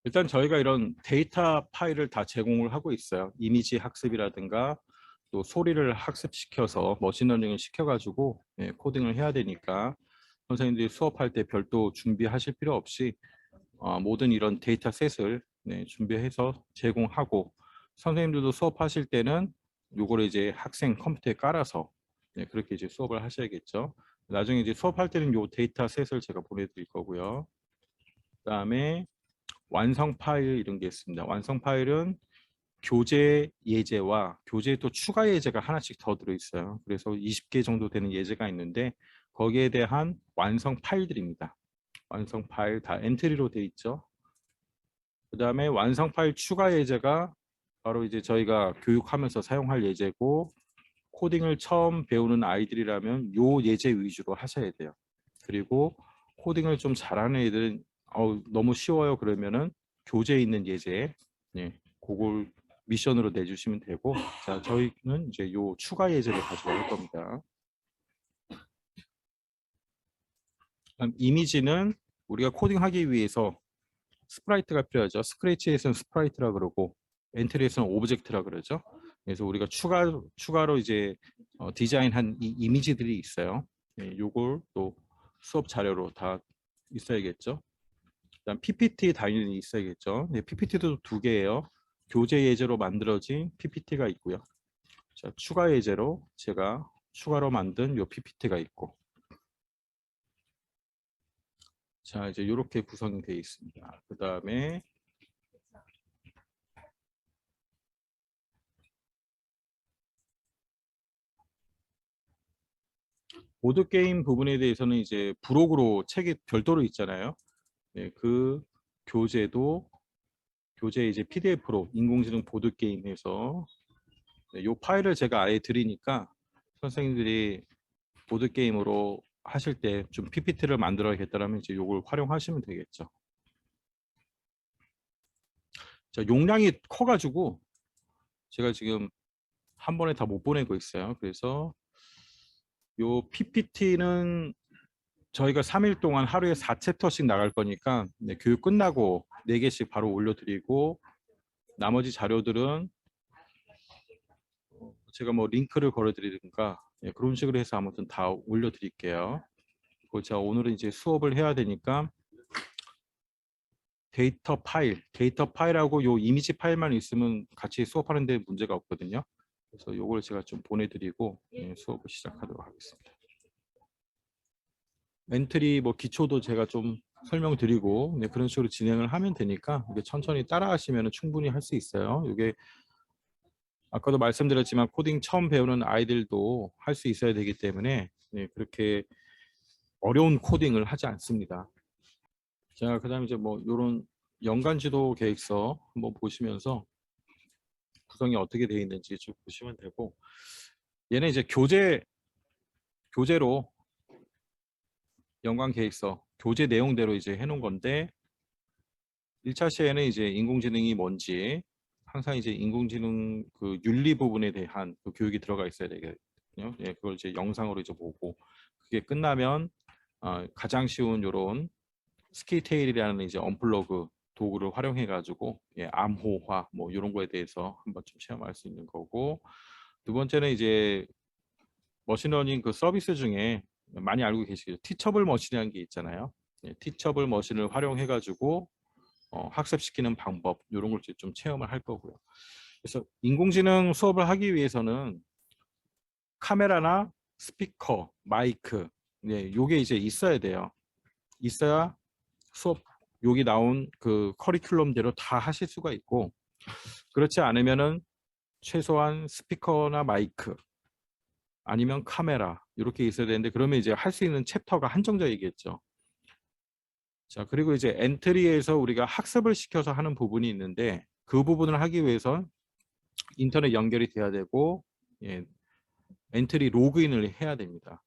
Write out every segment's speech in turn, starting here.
일단 저희가 이런 데이터 파일을 다 제공을 하고 있어요. 이미지 학습이라든가 또 소리를 학습시켜서 머신러닝을 시켜가지고 코딩을 해야 되니까 선생님들이 수업할 때 별도 준비하실 필요 없이 모든 이런 데이터셋을 준비해서 제공하고, 선생님들도 수업하실 때는 요거를 이제 학생 컴퓨터에 깔아서 그렇게 이제 수업을 하셔야겠죠. 나중에 이제 수업할 때는 요 데이터셋을 제가 보내드릴 거고요. 그다음에 완성 파일 이런 게 있습니다. 완성 파일은 교재 예제와 교재에 또 추가 예제가 하나씩 더 들어있어요. 그래서 20개 정도 되는 예제가 있는데 거기에 대한 완성 파일들입니다. 완성 파일 다 엔트리로 돼 있죠. 그 다음에 완성 파일 추가 예제가 바로 이제 저희가 교육하면서 사용할 예제고, 코딩을 처음 배우는 아이들이라면 요 예제 위주로 하셔야 돼요. 그리고 코딩을 좀 잘하는 애들은 너무 쉬워요 그러면은 교재에 있는 예제 그걸 미션으로 내주시면 되고, 자 저희는 이제 요 추가 예제를 가지고 할 겁니다. 이미지는 우리가 코딩하기 위해서 스프라이트가 필요하죠. 스크래치에서는 스프라이트라 그러고 엔트리에서는 오브젝트라 그러죠. 그래서 우리가 추가로 이제 디자인한 이 이미지들이 있어요. 요걸 또 수업 자료로 다 있어야겠죠. 그다음 PPT 당연히 있어야겠죠. PPT도 두 개예요. 교재 예제로 만들어진 PPT가 있고요. 자, 추가 예제로 제가 추가로 만든 요 PPT가 있고, 자 이제 이렇게 구성이 되어 있습니다. 그 다음에 보드게임 부분에 대해서는 이제 부록으로 책이 별도로 있잖아요. 그 교재도 교재 이제 PDF로 인공지능 보드게임에서 이 파일을 제가 아예 드리니까 선생님들이 보드게임으로 하실 때 좀 PPT를 만들어야겠다면 이제 이걸 활용하시면 되겠죠. 자, 용량이 커가지고 제가 지금 한 번에 다 못 보내고 있어요. 그래서 요 PPT는 저희가 3일 동안 하루에 4챕터씩 나갈 거니까 교육 끝나고 4개씩 바로 올려드리고, 나머지 자료들은 제가 뭐 링크를 걸어드리든가 그런 식으로 해서 아무튼 다 올려드릴게요. 그리고 제가 오늘은 이제 수업을 해야 되니까 데이터 파일하고 요 이미지 파일만 있으면 같이 수업하는데 문제가 없거든요. 그래서 요걸 제가 좀 보내드리고 수업을 시작하도록 하겠습니다. 엔트리 뭐 기초도 제가 좀 설명드리고 그런 식으로 진행을 하면 되니까 이게 천천히 따라 하시면 충분히 할 수 있어요. 이게 아까도 말씀드렸지만 코딩 처음 배우는 아이들도 할 수 있어야 되기 때문에 그렇게 어려운 코딩을 하지 않습니다. 자, 그다음에 이제 뭐 이런 연간 지도 계획서 한번 보시면서 구성이 어떻게 되어 있는지 쭉 보시면 되고, 얘는 이제 교재로 연간 계획서 교재 내용대로 이제 해놓은 건데, 1차 시에는 이제 인공지능이 뭔지 항상 이제 인공지능 그 윤리 부분에 대한 그 교육이 들어가 있어야 되거든요. 그걸 이제 영상으로 이제 보고, 그게 끝나면 가장 쉬운 요런 스키테일이라는 이제 언플러그 도구를 활용해 가지고 암호화 뭐 이런 거에 대해서 한번 좀 체험할 수 있는 거고, 두 번째는 이제 머신러닝 그 서비스 중에 많이 알고 계시겠죠. 티처블 머신이라는 게 있잖아요. 티처블 머신을 활용해 가지고 학습시키는 방법 이런 걸 좀 체험을 할 거고요. 그래서 인공지능 수업을 하기 위해서는 카메라나 스피커, 마이크 요게 이제 있어야 돼요. 있어야 수업 여기 나온 그 커리큘럼대로 다 하실 수가 있고, 그렇지 않으면은 최소한 스피커나 마이크 아니면 카메라 이렇게 있어야 되는데, 그러면 이제 할 수 있는 챕터가 한정적이겠죠. 자, 그리고 이제 엔트리에서 우리가 학습을 시켜서 하는 부분이 있는데, 그 부분을 하기 위해서 인터넷 연결이 돼야 되고 엔트리 로그인을 해야 됩니다.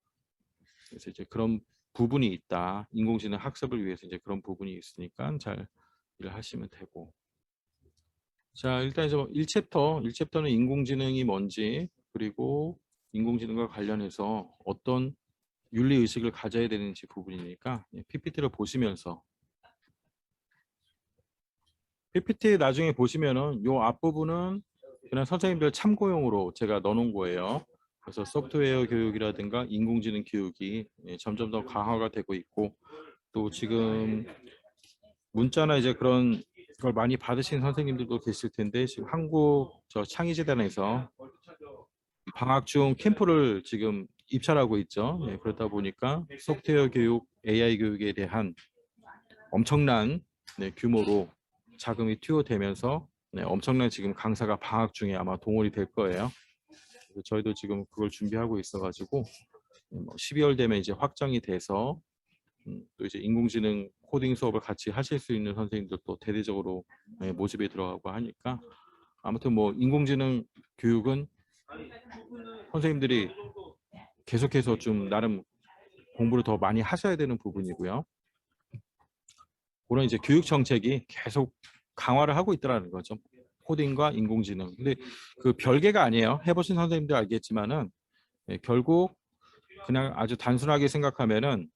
그래서 이제 그런 부분이 있다. 인공지능 학습을 위해서 이제 그런 부분이 있으니까 잘 일을 하시면 되고. 자, 일단 이제 1챕터는 인공지능이 뭔지, 그리고 인공지능과 관련해서 어떤 윤리의식을 가져야 되는지 부분이니까 PPT를 보시면서 PPT 나중에 보시면은 요 앞부분은 그냥 선생님들 참고용으로 제가 넣어놓은 거예요. 그래서 소프트웨어 교육이라든가 인공지능 교육이 점점 더 강화가 되고 있고, 또 지금 문자나 이제 그런 걸 많이 받으신 선생님들도 계실 텐데, 지금 한국 저 창의재단에서 방학 중 캠프를 지금 입찰하고 있죠. 그러다 보니까 소프트웨어 교육, AI 교육에 대한 엄청난 규모로 자금이 투여되면서 엄청난 지금 강사가 방학 중에 아마 동원이 될 거예요. 그래서 저희도 지금 그걸 준비하고 있어가지고 12월 되면 이제 확정이 돼서 또 이제 인공지능 코딩 수업을 같이 하실 수 있는 선생님들도 대대적으로 모집에 들어가고 하니까, 아무튼 뭐 인공지능 교육은 선생님들이 계속해서 좀 나름 공부를 더 많이 하셔야 되는 부분이고요. 그런 이제 교육 정책이 계속 강화를 하고 있더라는 거죠. 코딩과 인공지능. 근데 그 별개가 아니에요. 해보신 선생님들 알겠지만은 결국 그냥 아주 단순하게 생각하면은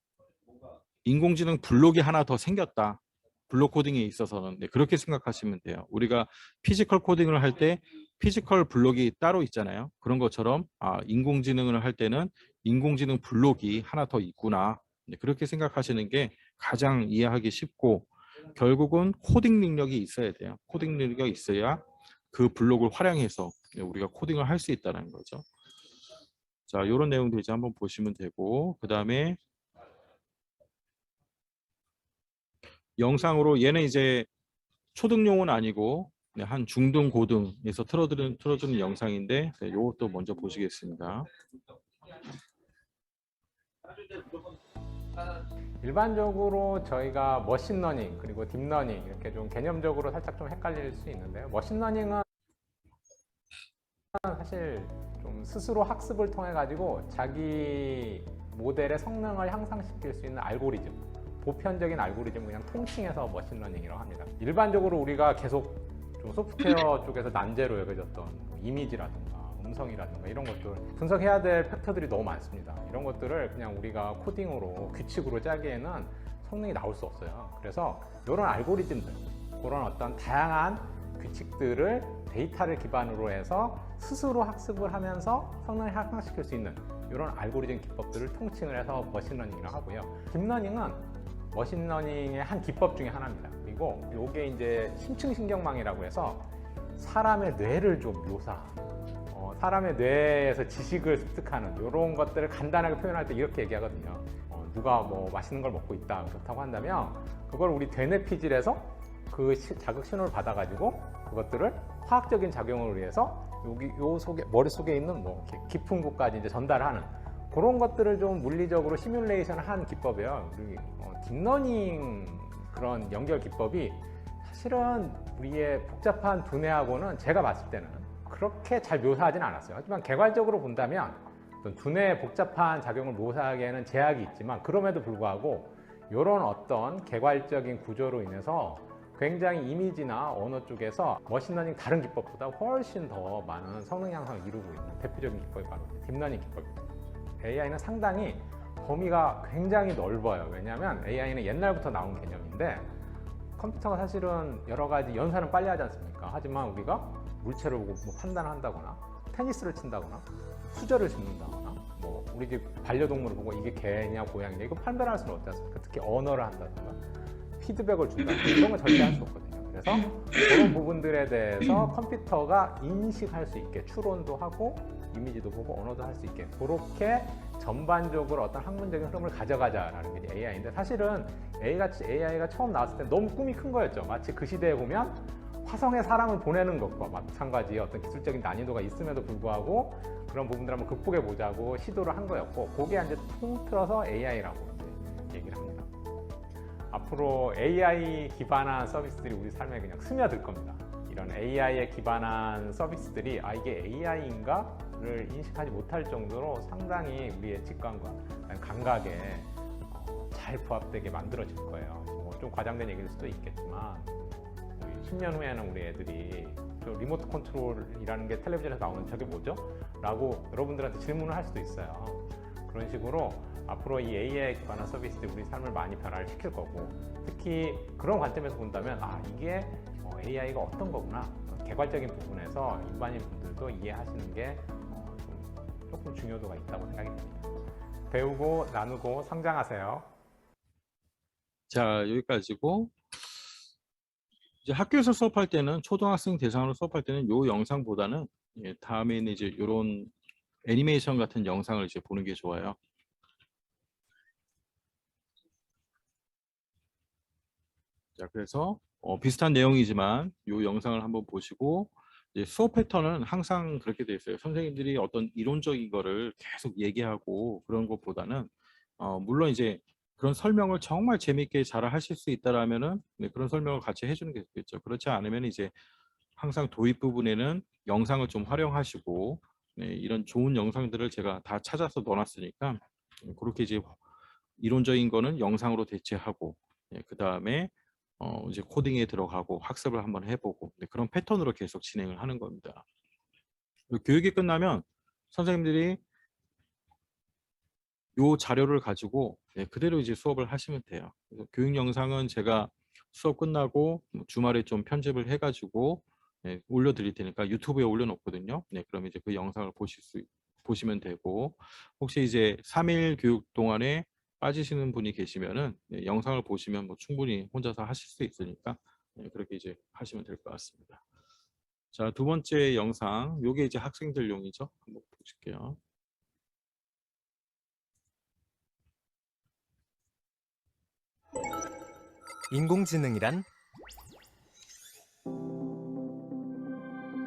인공지능 블록이 하나 더 생겼다. 블록 코딩에 있어서는 그렇게 생각하시면 돼요. 우리가 피지컬 코딩을 할 때 피지컬 블록이 따로 있잖아요. 그런 것처럼 인공지능을 할 때는 인공지능 블록이 하나 더 있구나. 그렇게 생각하시는 게 가장 이해하기 쉽고, 결국은 코딩 능력이 있어야 돼요. 코딩 능력이 있어야 그 블록을 활용해서 우리가 코딩을 할 수 있다는 거죠. 자, 이런 내용들 이제 한번 보시면 되고, 그 다음에 영상으로 얘는 이제 초등용은 아니고 한 중등 고등에서 틀어주는 영상인데, 이것도 먼저 보시겠습니다. 일반적으로 저희가 머신러닝 그리고 딥러닝 이렇게 좀 개념적으로 살짝 좀 헷갈릴 수 있는데요. 머신러닝은 사실 좀 스스로 학습을 통해 가지고 자기 모델의 성능을 향상시킬 수 있는 알고리즘, 보편적인 알고리즘을 그냥 통칭해서 머신러닝이라고 합니다. 일반적으로 우리가 계속 좀 소프트웨어 쪽에서 난제로 여겨졌던 이미지라든가 음성이라든가 이런 것들 분석해야 될 팩터들이 너무 많습니다. 이런 것들을 그냥 우리가 코딩으로 규칙으로 짜기에는 성능이 나올 수 없어요. 그래서 이런 알고리즘들, 그런 어떤 다양한 규칙들을 데이터를 기반으로 해서 스스로 학습을 하면서 성능을 향상시킬 수 있는 이런 알고리즘 기법들을 통칭을 해서 머신러닝이라고 하고요. 딥러닝은 머신러닝의 한 기법 중에 하나입니다. 그리고 이게 이제 심층신경망이라고 해서 사람의 뇌를 좀 사람의 뇌에서 지식을 습득하는 이런 것들을 간단하게 표현할 때 이렇게 얘기하거든요. 누가 뭐 맛있는 걸 먹고 있다 그렇다고 한다면 그걸 우리 되뇌피질에서 그 자극 신호를 받아가지고 그것들을 화학적인 작용을 위해서 요 속에 머릿속에 있는 뭐 깊은 곳까지 이제 전달하는 그런 것들을 좀 물리적으로 시뮬레이션한 기법이에요. 우리 딥러닝 그런 연결 기법이 사실은 우리의 복잡한 두뇌하고는 제가 봤을 때는 그렇게 잘 묘사하진 않았어요. 하지만 개괄적으로 본다면 두뇌의 복잡한 작용을 묘사하기에는 제약이 있지만 그럼에도 불구하고 이런 어떤 개괄적인 구조로 인해서 굉장히 이미지나 언어 쪽에서 머신러닝 다른 기법보다 훨씬 더 많은 성능 향상을 이루고 있는 대표적인 기법이 바로 딥러닝 기법입니다. AI는 상당히 범위가 굉장히 넓어요. 왜냐하면 AI는 옛날부터 나온 개념인데 컴퓨터가 사실은 여러 가지 연산은 빨리 하지 않습니까? 하지만 우리가 물체를 보고 뭐 판단을 한다거나 테니스를 친다거나 수저를 짚는다거나 뭐 우리 집 반려동물을 보고 이게 개냐 고양이냐 이거 판별할 수는 없지 않습니까? 특히 언어를 한다든가 피드백을 준다든가 이런 건 절대 할 수 없거든요. 그래서 그런 부분들에 대해서 컴퓨터가 인식할 수 있게 추론도 하고 이미지도 보고 언어도 할 수 있게 그렇게 전반적으로 어떤 학문적인 흐름을 가져가자라는 게 AI인데 사실은 AI가 처음 나왔을 때 너무 꿈이 큰 거였죠. 마치 그 시대에 보면 화성에 사람을 보내는 것과 마찬가지의 어떤 기술적인 난이도가 있음에도 불구하고 그런 부분들을 한번 극복해 보자고 시도를 한 거였고 그게 이제 통틀어서 AI라고 이제 얘기를 합니다. 앞으로 AI 기반한 서비스들이 우리 삶에 그냥 스며들 겁니다. 이런 AI에 기반한 서비스들이 이게 AI인가를 인식하지 못할 정도로 상당히 우리의 직관과 감각에 잘 부합되게 만들어질 거예요. 좀 과장된 얘기일 수도 있겠지만 10년 후에는 우리 애들이 리모트 컨트롤이라는 게 텔레비전에서 나오는 저게 뭐죠? 라고 여러분들한테 질문을 할 수도 있어요. 그런 식으로 앞으로 이 AI에 기반한 서비스들이 우리 삶을 많이 변화를 시킬 거고 특히 그런 관점에서 본다면 이게 AI가 어떤 거구나 개괄적인 부분에서 일반인 분들도 이해하시는 게 조금 중요도가 있다고 생각이 듭니다. 배우고 나누고 성장하세요. 자, 여기까지고 이제 학교에서 수업할 때는 초등학생 대상으로 수업할 때는 요 영상보다는 다음에는 이제 이런 애니메이션 같은 영상을 이제 보는 게 좋아요. 자, 그래서 비슷한 내용이지만 요 영상을 한번 보시고 이제 수업 패턴은 항상 그렇게 돼 있어요. 선생님들이 어떤 이론적인 거를 계속 얘기하고 그런 것보다는 물론 이제 그런 설명을 정말 재밌게 잘 하실 수 있다라면은 그런 설명을 같이 해주는 게 좋겠죠. 그렇지 않으면 이제 항상 도입 부분에는 영상을 좀 활용하시고 이런 좋은 영상들을 제가 다 찾아서 넣어놨으니까 그렇게 이제 이론적인 거는 영상으로 대체하고 그 다음에 이제 코딩에 들어가고 학습을 한번 해보고 그런 패턴으로 계속 진행을 하는 겁니다. 교육이 끝나면 선생님들이 요 자료를 가지고 그대로 이제 수업을 하시면 돼요. 그래서 교육 영상은 제가 수업 끝나고 주말에 좀 편집을 해가지고 올려드릴 테니까 유튜브에 올려놓거든요. 그럼 이제 그 영상을 보시면 되고 혹시 이제 3일 교육 동안에 빠지시는 분이 계시면은 영상을 보시면 뭐 충분히 혼자서 하실 수 있으니까 그렇게 이제 하시면 될 것 같습니다. 자, 두 번째 영상, 요게 이제 학생들용이죠. 한번 보실게요. 인공지능이란?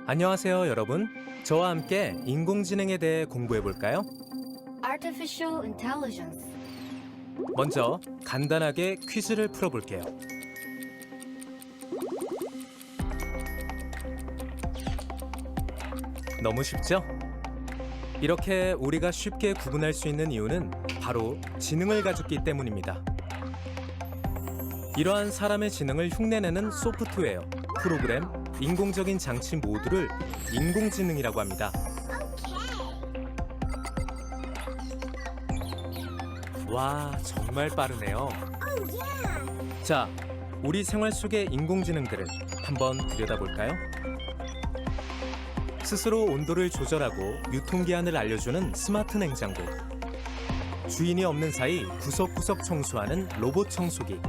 안녕하세요, 여러분. 저와 함께 인공지능에 대해 공부해 볼까요? Artificial intelligence. 먼저 간단하게 퀴즈를 풀어 볼게요. 너무 쉽죠? 이렇게 우리가 쉽게 구분할 수 있는 이유는 바로 지능을 가졌기 때문입니다. 이러한 사람의 지능을 흉내내는 소프트웨어, 프로그램, 인공적인 장치 모두를 인공지능이라고 합니다. 와, 정말 빠르네요. 자, 우리 생활 속의 인공지능들을 한번 들여다볼까요? 스스로 온도를 조절하고 유통기한을 알려주는 스마트 냉장고, 주인이 없는 사이 구석구석 청소하는 로봇 청소기,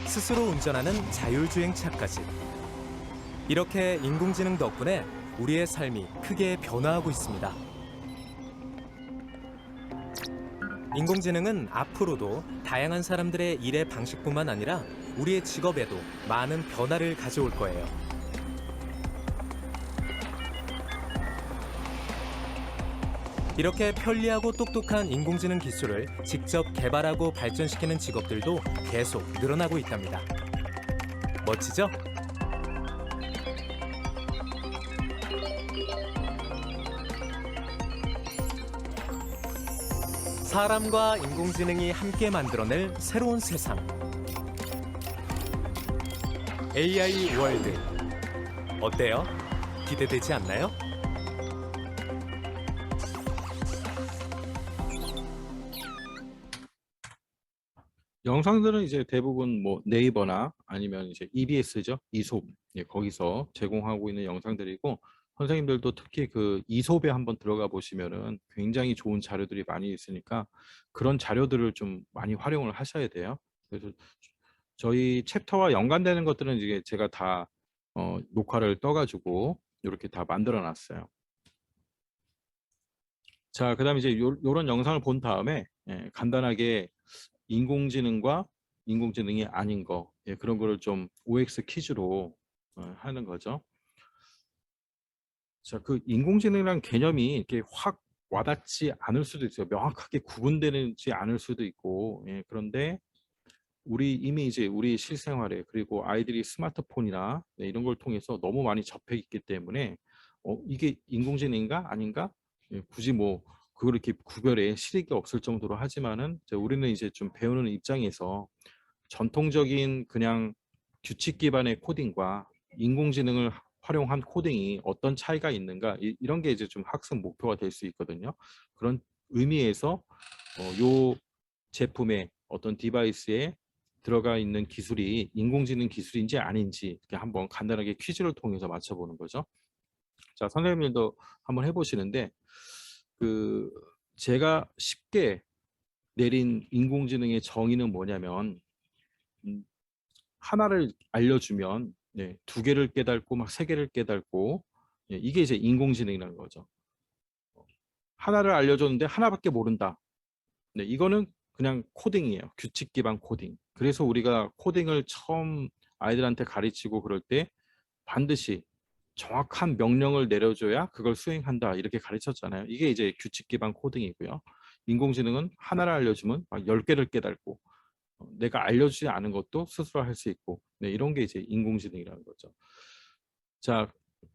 스스로 운전하는 자율주행차까지. 이렇게 인공지능 덕분에 우리의 삶이 크게 변화하고 있습니다. 인공지능은 앞으로도 다양한 사람들의 일의 방식뿐만 아니라 우리의 직업에도 많은 변화를 가져올 거예요. 이렇게 편리하고 똑똑한 인공지능 기술을 직접 개발하고 발전시키는 직업들도 계속 늘어나고 있답니다. 멋지죠? 사람과 인공지능이 함께 만들어낼 새로운 세상. AI 월드. 어때요? 기대되지 않나요? 영상들은 이제 대부분 뭐 네이버나 아니면 이제 EBS죠. 이솝. 거기서 제공하고 있는 영상들이고 선생님들도 특히 그 이솝에 한번 들어가 보시면은 굉장히 좋은 자료들이 많이 있으니까 그런 자료들을 좀 많이 활용을 하셔야 돼요. 그래서 저희 챕터와 연관되는 것들은 이제 제가 다 녹화를 떠가지고 이렇게 다 만들어 놨어요. 자, 그다음에 이제 요런 영상을 본 다음에 간단하게 인공지능과 인공지능이 아닌 거 그런 거를 좀 OX 퀴즈로 하는 거죠. 자, 그 인공지능이라는 개념이 이렇게 확 와닿지 않을 수도 있어요. 명확하게 구분되지 않을 수도 있고 그런데 우리 이미 이제 우리 실생활에 그리고 아이들이 스마트폰이나 이런 걸 통해서 너무 많이 접해 있기 때문에 이게 인공지능인가 아닌가 굳이 뭐 그걸 이렇게 구별에 실익이 없을 정도로 하지만은 우리는 이제 좀 배우는 입장에서 전통적인 그냥 규칙 기반의 코딩과 인공지능을 활용한 코딩이 어떤 차이가 있는가 이런 게 이제 좀 학습 목표가 될 수 있거든요. 그런 의미에서 요 제품의 어떤 디바이스의 들어가 있는 기술이 인공지능 기술인지 아닌지 이렇게 한번 간단하게 퀴즈를 통해서 맞춰보는 거죠. 자, 선생님들도 한번 해보시는데 제가 쉽게 내린 인공지능의 정의는 뭐냐면 하나를 알려주면 두 개를 깨닫고 막 세 개를 깨닫고 이게 이제 인공지능이라는 거죠. 하나를 알려줬는데 하나밖에 모른다. 이거는 그냥 코딩이에요. 규칙 기반 코딩. 그래서 우리가 코딩을 처음 아이들한테 가르치고 그럴 때 반드시 정확한 명령을 내려줘야 그걸 수행한다 이렇게 가르쳤잖아요. 이게 이제 규칙 기반 코딩이고요. 인공지능은 하나를 알려주면 막 10개를 깨닫고 내가 알려주지 않은 것도 스스로 할 수 있고 이런 게 이제 인공지능이라는 거죠. 자,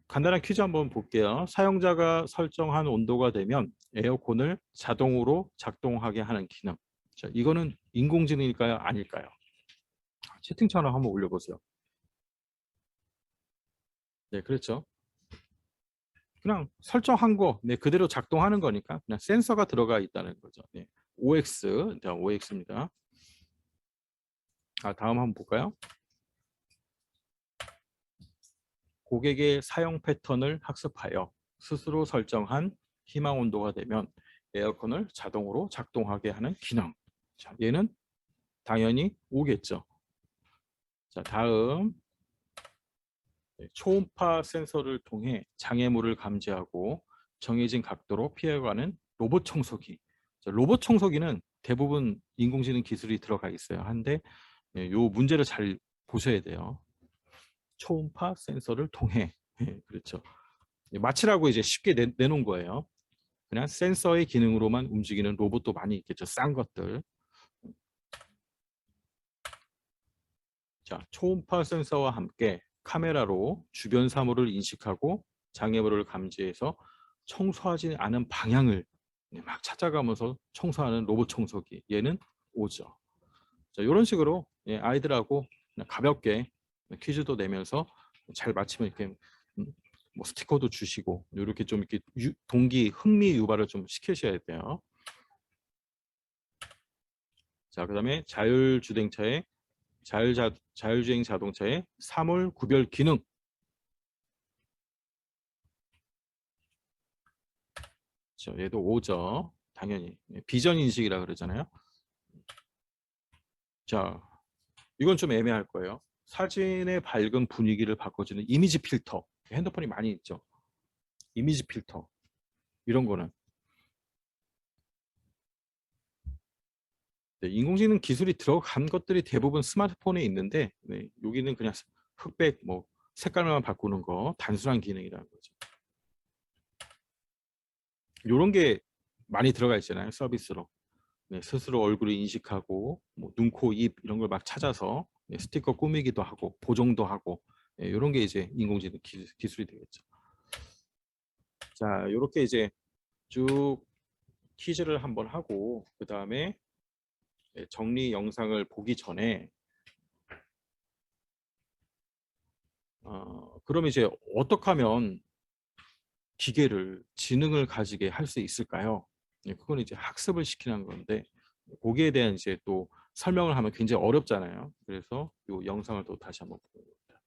간단한 퀴즈 한번 볼게요. 사용자가 설정한 온도가 되면 에어컨을 자동으로 작동하게 하는 기능. 자, 이거는 인공지능일까요? 아닐까요? 채팅창을 한번 올려보세요. 네, 그렇죠. 그냥 설정한 거 그대로 작동하는 거니까 그냥 센서가 들어가 있다는 거죠. OX, OX입니다. 다음 한번 볼까요? 고객의 사용 패턴을 학습하여 스스로 설정한 희망 온도가 되면 에어컨을 자동으로 작동하게 하는 기능. 자, 얘는 당연히 오겠죠. 자, 다음 초음파 센서를 통해 장애물을 감지하고 정해진 각도로 피해가는 로봇 청소기. 자, 로봇 청소기는 대부분 인공지능 기술이 들어가 있어요. 한데 요 문제를 잘 보셔야 돼요. 초음파 센서를 통해 그렇죠. 마치라고 이제 쉽게 내놓은 거예요. 그냥 센서의 기능으로만 움직이는 로봇도 많이 있겠죠. 싼 것들. 자, 초음파 센서와 함께 카메라로 주변 사물을 인식하고 장애물을 감지해서 청소하지 않은 방향을 막 찾아가면서 청소하는 로봇 청소기. 얘는 오죠. 자, 이런 식으로 아이들하고 그냥 가볍게 퀴즈도 내면서 잘 맞히면 이렇게 뭐 스티커도 주시고 이렇게 좀 이렇게 동기 흥미 유발을 좀 시키셔야 돼요. 자, 그다음에 자율주행 자동차의 사물 구별 기능. 자, 얘도 5죠. 당연히 비전 인식이라 그러잖아요. 자, 이건 좀 애매할 거예요. 사진의 밝은 분위기를 바꿔주는 이미지 필터. 핸드폰이 많이 있죠. 이미지 필터. 이런 거는 인공지능 기술이 들어간 것들이 대부분 스마트폰에 있는데 여기는 그냥 흑백 뭐 색깔만 바꾸는 거 단순한 기능이라는 거죠. 이런 게 많이 들어가 있잖아요. 서비스로. 스스로 얼굴을 인식하고 뭐 눈, 코, 입 이런 걸 막 찾아서 스티커 꾸미기도 하고 보정도 하고 이런 게 이제 인공지능 기술이 되겠죠. 자, 이렇게 이제 쭉 퀴즈를 한번 하고 그 다음에 정리 영상을 보기 전에 그럼 이제 어떻게 하면 기계를 지능을 가지게 할 수 있을까요? 그건 이제 학습을 시키는 건데 거기에 대한 이제 또 설명을 하면 굉장히 어렵잖아요. 그래서 이 영상을 또 다시 한번 보겠습니다.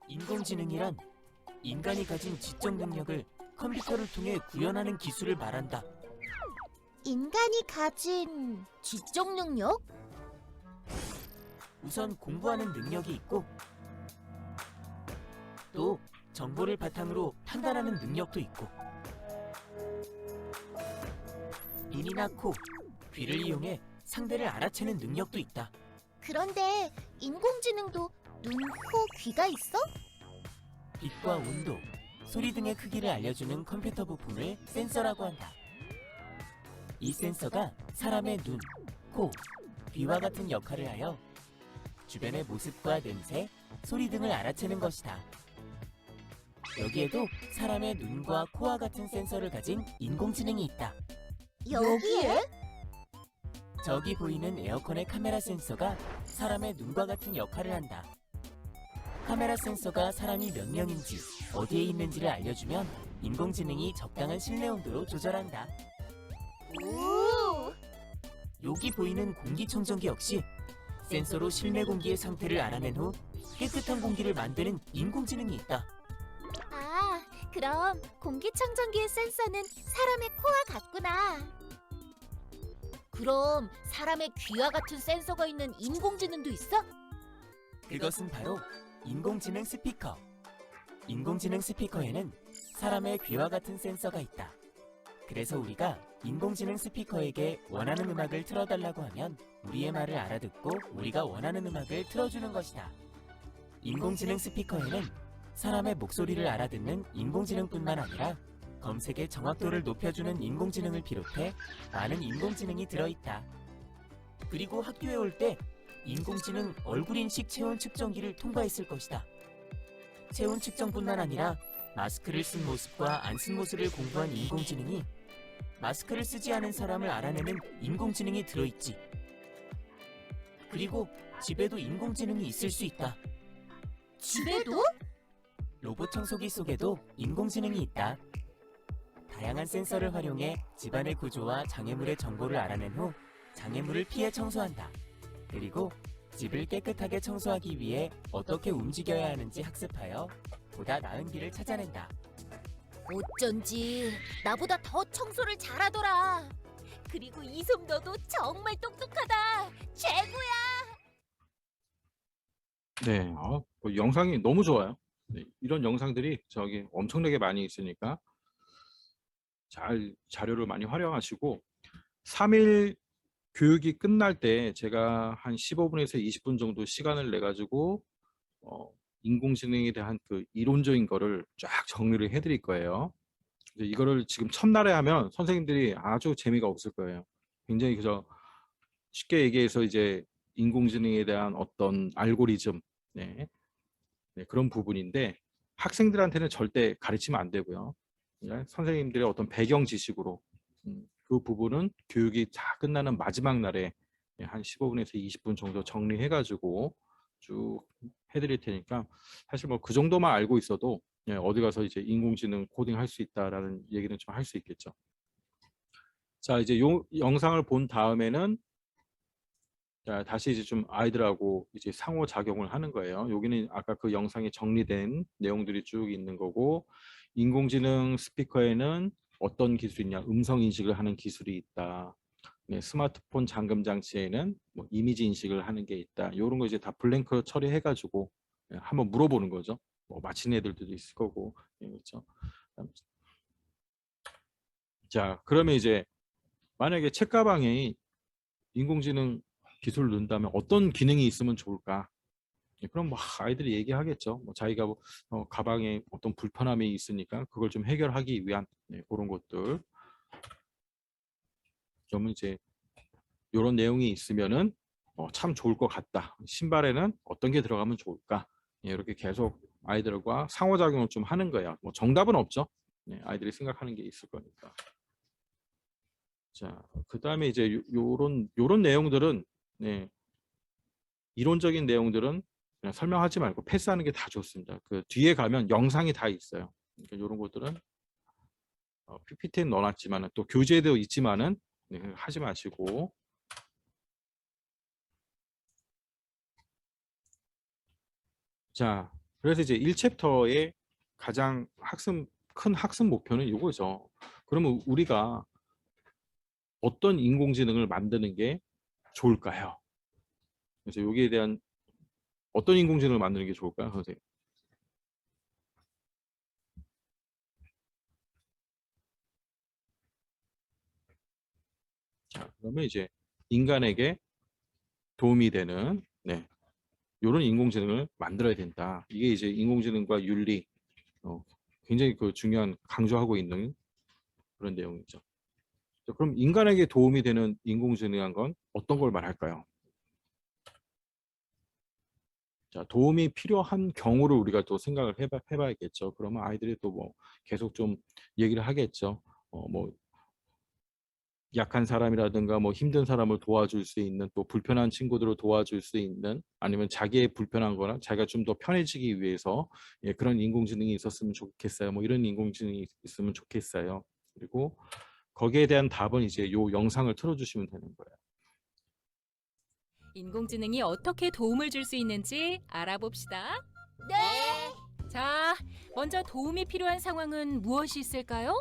인공지능이란 인간이 가진 지적 능력을 컴퓨터를 통해 구현하는 기술을 말한다. 인간이 가진 지적 능력? 우선 공부하는 능력이 있고 또 정보를 바탕으로 판단하는 능력도 있고 눈이나 코, 귀를 이용해 상대를 알아채는 능력도 있다. 그런데 인공지능도 눈, 코, 귀가 있어? 빛과 온도, 소리 등의 크기를 알려주는 컴퓨터 부품을 센서라고 한다. 이 센서가 사람의 눈, 코, 귀와 같은 역할을 하여 주변의 모습과 냄새, 소리 등을 알아채는 것이다. 여기에도 사람의 눈과 코와 같은 센서를 가진 인공지능이 있다. 여기에? 저기 보이는 에어컨의 카메라 센서가 사람의 눈과 같은 역할을 한다. 카메라 센서가 사람이 몇 명인지, 어디에 있는지를 알려주면 인공지능이 적당한 실내 온도로 조절한다. 오! 요 여기 보이는 공기청정기 역시 센서로 실내 공기의 상태를 알아낸 후 깨끗한 공기를 만드는 인공지능이 있다. 아, 그럼 공기청정기의 센서는 사람의 코와 같구나. 그럼 사람의 귀와 같은 센서가 있는 인공지능도 있어? 그것은 바로 인공지능 스피커. 인공지능 스피커에는 사람의 귀와 같은 센서가 있다. 그래서 우리가 인공지능 스피커에게 원하는 음악을 틀어달라고 하면 우리의 말을 알아듣고 우리가 원하는 음악을 틀어주는 것이다. 인공지능 스피커에는 사람의 목소리를 알아듣는 인공지능뿐만 아니라 검색의 정확도를 높여주는 인공지능을 비롯해 많은 인공지능이 들어있다. 그리고 학교에 올 때 인공지능 얼굴인식 체온 측정기를 통과했을 것이다. 체온 측정뿐만 아니라 마스크를 쓴 모습과 안 쓴 모습을 공부한 인공지능이 마스크를 쓰지 않은 사람을 알아내는 인공지능이 들어있지. 그리고 집에도 인공지능이 있을 수 있다. 집에도? 로봇 청소기 속에도 인공지능이 있다. 다양한 센서를 활용해 집안의 구조와 장애물의 정보를 알아낸 후 장애물을 피해 청소한다. 그리고 집을 깨끗하게 청소하기 위해 어떻게 움직여야 하는지 학습하여 보다 나은 길을 찾아낸다. 어쩐지 나보다 더 청소를 잘하더라. 그리고 이솜 너도 정말 똑똑하다. 최고야. 네, 뭐 영상이 너무 좋아요. 네, 이런 영상들이 저기 엄청나게 많이 있으니까 잘 자료를 많이 활용하시고 3일 교육이 끝날 때 제가 한 15분에서 20분 정도 시간을 내 가지고 인공지능에 대한 그 이론적인 거를 쫙 정리를 해드릴 거예요. 이제 이거를 지금 첫날에 하면 선생님들이 아주 재미가 없을 거예요. 굉장히 그저 쉽게 얘기해서 이제 인공지능에 대한 어떤 알고리즘, 네, 그런 부분인데 학생들한테는 절대 가르치면 안 되고요. 네, 선생님들의 어떤 배경 지식으로 그 부분은 교육이 다 끝나는 마지막 날에 한 15분에서 20분 정도 정리해가지고 쭉 해드릴 테니까 사실 뭐 그 정도만 알고 있어도 어디 가서 이제 인공지능 코딩 할 수 있다라는 얘기는 좀 할 수 있겠죠. 자, 이제 요 영상을 본 다음에는 자, 다시 이제 좀 아이들하고 이제 상호작용을 하는 거예요. 여기는 아까 그 영상에 정리된 내용들이 쭉 있는 거고, 인공지능 스피커에는 어떤 기술이 있냐, 음성 인식을 하는 기술이 있다. 네, 스마트폰 잠금 장치에는 뭐 이미지 인식을 하는 게 있다. 이런 거 이제 다 블랭크 처리해가지고 한번 물어보는 거죠. 뭐 맞힌 애들도 있을 거고, 그렇죠. 자, 그러면 이제 만약에 책가방에 인공지능 기술을 넣는다면 어떤 기능이 있으면 좋을까? 그럼 뭐 아이들이 얘기하겠죠. 뭐 자기가 가방에 어떤 불편함이 있으니까 그걸 좀 해결하기 위한 그런 것들. 그러면 이제 이런 내용이 있으면은 참 좋을 것 같다. 신발에는 어떤 게 들어가면 좋을까? 이렇게 계속 아이들과 상호작용을 좀 하는 거야. 뭐 정답은 없죠. 아이들이 생각하는 게 있을 거니까. 자, 그 다음에 이제 요런 내용들은 이론적인 내용들은 그냥 설명하지 말고 패스하는 게 다 좋습니다. 그 뒤에 가면 영상이 다 있어요. 그러니까 이런 것들은 PPT에 넣어놨지만은 또 교재에도 있지만은 하지 마시고. 자, 그래서 이제 1챕터의 가장 큰 학습 목표는 이거죠. 그러면 우리가 어떤 인공지능을 만드는 게 좋을까요? 그래서 여기에 대한 어떤 인공지능을 만드는 게 좋을까요, 선생님? 자, 그러면 이제 인간에게 도움이 되는 이런 인공지능을 만들어야 된다. 이게 이제 인공지능과 윤리 굉장히 그 중요한 강조하고 있는 그런 내용이죠. 자, 그럼 인간에게 도움이 되는 인공지능한 건 어떤 걸 말할까요? 자, 도움이 필요한 경우를 우리가 또 생각을 해봐야겠죠. 그러면 아이들이 또 뭐 계속 좀 얘기를 하겠죠. 뭐 약한 사람이라든가 뭐 힘든 사람을 도와줄 수 있는, 또 불편한 친구들을 도와줄 수 있는, 아니면 자기의 불편한 거나 자기가 좀 더 편해지기 위해서 그런 인공지능이 있었으면 좋겠어요. 뭐 이런 인공지능이 있으면 좋겠어요. 그리고 거기에 대한 답은 이제 요 영상을 틀어주시면 되는 거예요. 인공지능이 어떻게 도움을 줄 수 있는지 알아봅시다. 네. 자, 먼저 도움이 필요한 상황은 무엇이 있을까요?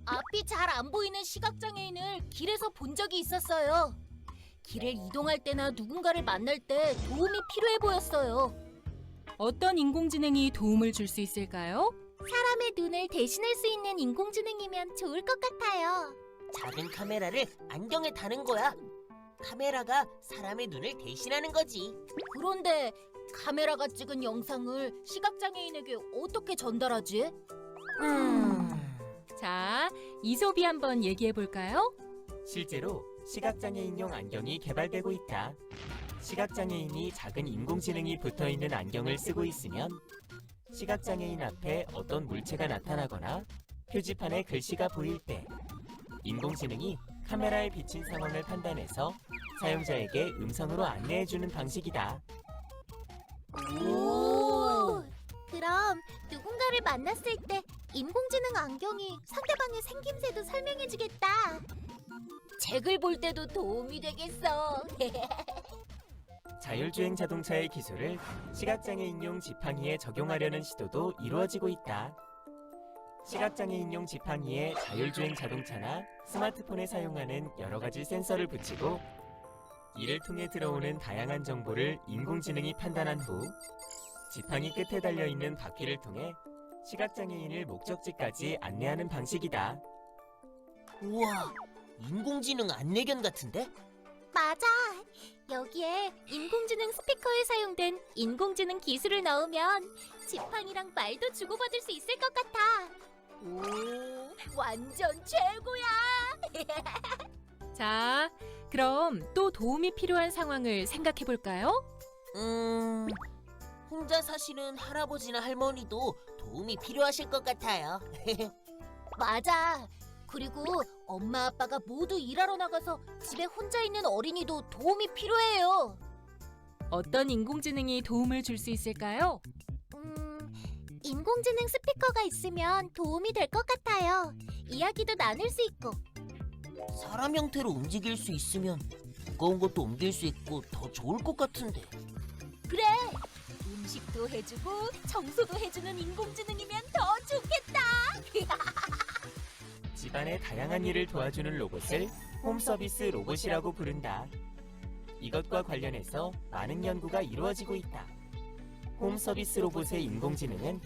앞이 잘 안 보이는 시각장애인을 길에서 본 적이 있었어요. 길을 이동할 때나 누군가를 만날 때 도움이 필요해 보였어요. 어떤 인공지능이 도움을 줄 수 있을까요? 사람의 눈을 대신할 수 있는 인공지능이면 좋을 것 같아요. 작은 카메라를 안경에 다는 거야. 카메라가 사람의 눈을 대신하는 거지. 그런데 카메라가 찍은 영상을 시각장애인에게 어떻게 전달하지? 자, 이소비 한번 얘기해 볼까요? 실제로 시각장애인용 안경이 개발되고 있다. 시각장애인이 작은 인공지능이 붙어있는 안경을 쓰고 있으면 시각장애인 앞에 어떤 물체가 나타나거나 표지판에 글씨가 보일 때 인공지능이 카메라에 비친 상황을 판단해서 사용자에게 음성으로 안내해주는 방식이다. 오! 그럼 누군가를 만났을 때 인공지능 안경이 상대방의 생김새도 설명해주겠다. 책을 볼 때도 도움이 되겠어. 자율주행 자동차의 기술을 시각장애인용 지팡이에 적용하려는 시도도 이루어지고 있다. 시각장애인용 지팡이에 자율주행 자동차나 스마트폰에 사용하는 여러 가지 센서를 붙이고 이를 통해 들어오는 다양한 정보를 인공지능이 판단한 후 지팡이 끝에 달려있는 바퀴를 통해 시각장애인을 목적지까지 안내하는 방식이다. 우와, 인공지능 안내견 같은데? 맞아. 여기에 인공지능 스피커에 사용된 인공지능 기술을 넣으면 지팡이랑 말도 주고받을 수 있을 것 같아. 오, 완전 최고야. 자, 그럼 또 도움이 필요한 상황을 생각해 볼까요? 혼자 사시는 할아버지나 할머니도 도움이 필요하실 것 같아요. 맞아. 그리고 엄마 아빠가 모두 일하러 나가서 집에 혼자 있는 어린이도 도움이 필요해요. 어떤 인공지능이 도움을 줄 수 있을까요? 인공지능 스피커가 있으면 도움이 될 것 같아요. 이야기도 나눌 수 있고. 사람 형태로 움직일 수 있으면 무거운 것도 옮길 수 있고 더 좋을 것 같은데. 그래. 음식도 해주고 청소도 해주는 인공지능이면 더 좋겠다. 집안의 다양한 일을 도와주는 로봇을 홈서비스 로봇이라고 부른다. 이것과 관련해서 많은 연구가 이루어지고 있다. 홈서비스 로봇의 인공지능은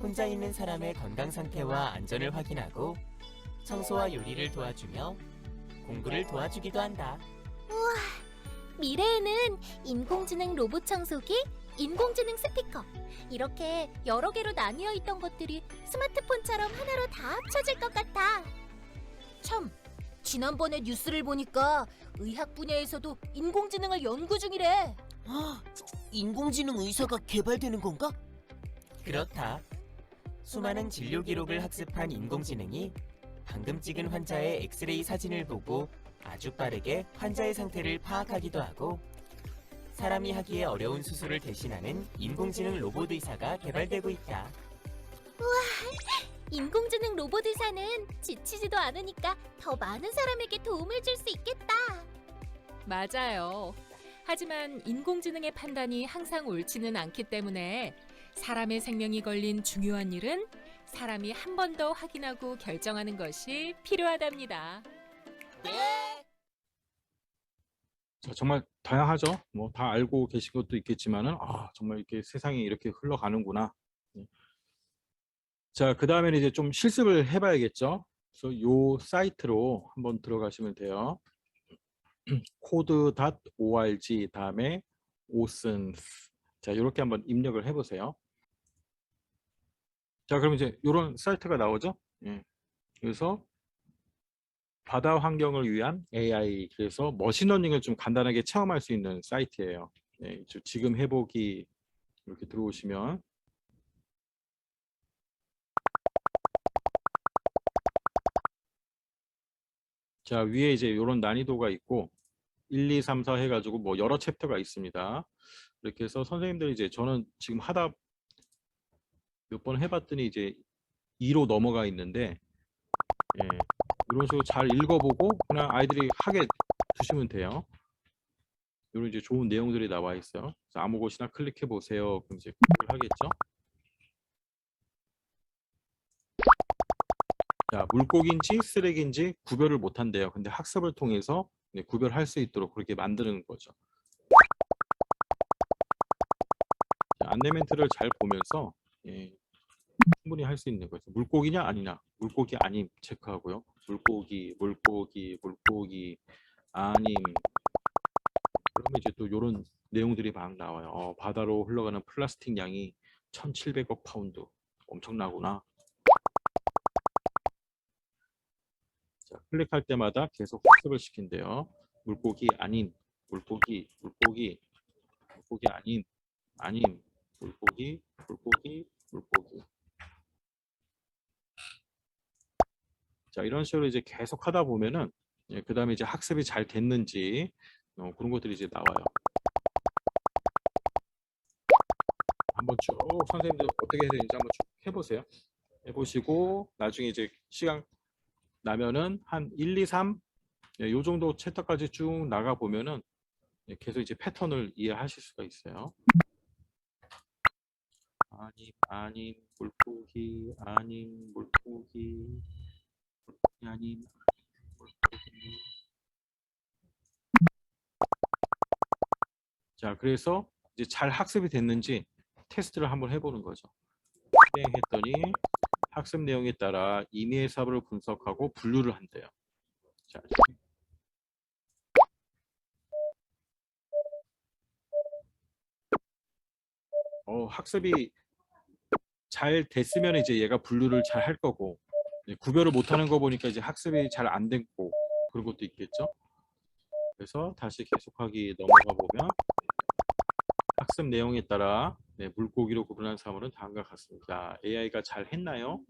혼자 있는 사람의 건강 상태와 안전을 확인하고 청소와 요리를 도와주며 공부를 도와주기도 한다. 미래에는 인공지능 로봇 청소기, 인공지능 스피커 이렇게 여러 개로 나뉘어 있던 것들이 스마트폰처럼 하나로 다 합쳐질 것 같아. 참, 지난번에 뉴스를 보니까 의학 분야에서도 인공지능을 연구 중이래. 인공지능 의사가 개발되는 건가? 그렇다. 수많은 진료 기록을 학습한 인공지능이 방금 찍은 환자의 엑스레이 사진을 보고 아주 빠르게 환자의 상태를 파악하기도 하고 사람이 하기에 어려운 수술을 대신하는 인공지능 로봇 의사가 개발되고 있다. 인공지능 로봇 의사는 지치지도 않으니까 더 많은 사람에게 도움을 줄 수 있겠다. 맞아요. 하지만 인공지능의 판단이 항상 옳지는 않기 때문에 사람의 생명이 걸린 중요한 일은 사람이 한 번 더 확인하고 결정하는 것이 필요하답니다. 네. 자, 정말 다양하죠. 뭐 다 알고 계신 것도 있겠지만은 정말 이렇게 세상이 이렇게 흘러가는구나. 네. 자, 그 다음에는 이제 좀 실습을 해봐야겠죠. 그래서 요 사이트로 한번 들어가시면 돼요. code.org 다음에 오슨스. 자, 이렇게 한번 입력을 해보세요. 자, 그럼 이제 이런 사이트가 나오죠. 예. 그래서 바다 환경을 위한 AI, 그래서 머신러닝을 좀 간단하게 체험할 수 있는 사이트예요. 네, 지금 해보기 이렇게 들어오시면 자, 위에 이제 이런 난이도가 있고 1, 2, 3, 4 해가지고 뭐 여러 챕터가 있습니다. 이렇게 해서 선생님들이 이제 저는 지금 하다 몇 번 해봤더니 이제 2로 넘어가 있는데 예, 이런 식으로 잘 읽어보고 그냥 아이들이 하게 두시면 돼요. 이런 이제 좋은 내용들이 나와 있어요. 그래서 아무 곳이나 클릭해 보세요. 그럼 이제 클릭을 하겠죠. 자, 물고기인지 쓰레기인지 구별을 못 한대요. 근데 학습을 통해서 구별할 수 있도록 그렇게 만드는 거죠. 자, 안내 멘트를 잘 보면서 충분히 할 수 있는 거죠. 물고기냐 아니냐, 물고기 아님 체크하고요. 물고기 아님. 그러면 이제 또 이런 내용들이 막 나와요. 바다로 흘러가는 플라스틱 양이 1,700억 파운드, 엄청나구나. 자, 클릭할 때마다 계속 학습을 시킨대요. 물고기 아닌, 물고기 아닌, 물고기. 자, 이런 식으로 이제 계속 하다 보면은 그 다음에 이제 학습이 잘 됐는지 그런 것들이 이제 나와요. 한번 쭉 선생님들 어떻게 해야 되는지 한번 쭉 해보세요. 해보시고 나중에 이제 시간 나면은 한 1, 2, 3 요 정도 챕터까지 쭉 나가 보면은 계속 이제 패턴을 이해하실 수가 있어요. 아닌 물고기 아닌 물고기 아닌 물고기. 자, 그래서 이제 잘 학습이 됐는지 테스트를 한번 해보는 거죠. 실행했더니 학습 내용에 따라 임의의 사물을 분석하고 분류를 한대요. 자, 학습이 잘 됐으면 이제 얘가 분류를 잘 할 거고, 구별을 못하는 거 보니까 이제 학습이 잘 안 됐고 그런 것도 있겠죠. 그래서 다시 계속하기 넘어가 보면 학습 내용에 따라 물고기로 구분한 사물은 다음과 같습니다. AI가 잘 했나요?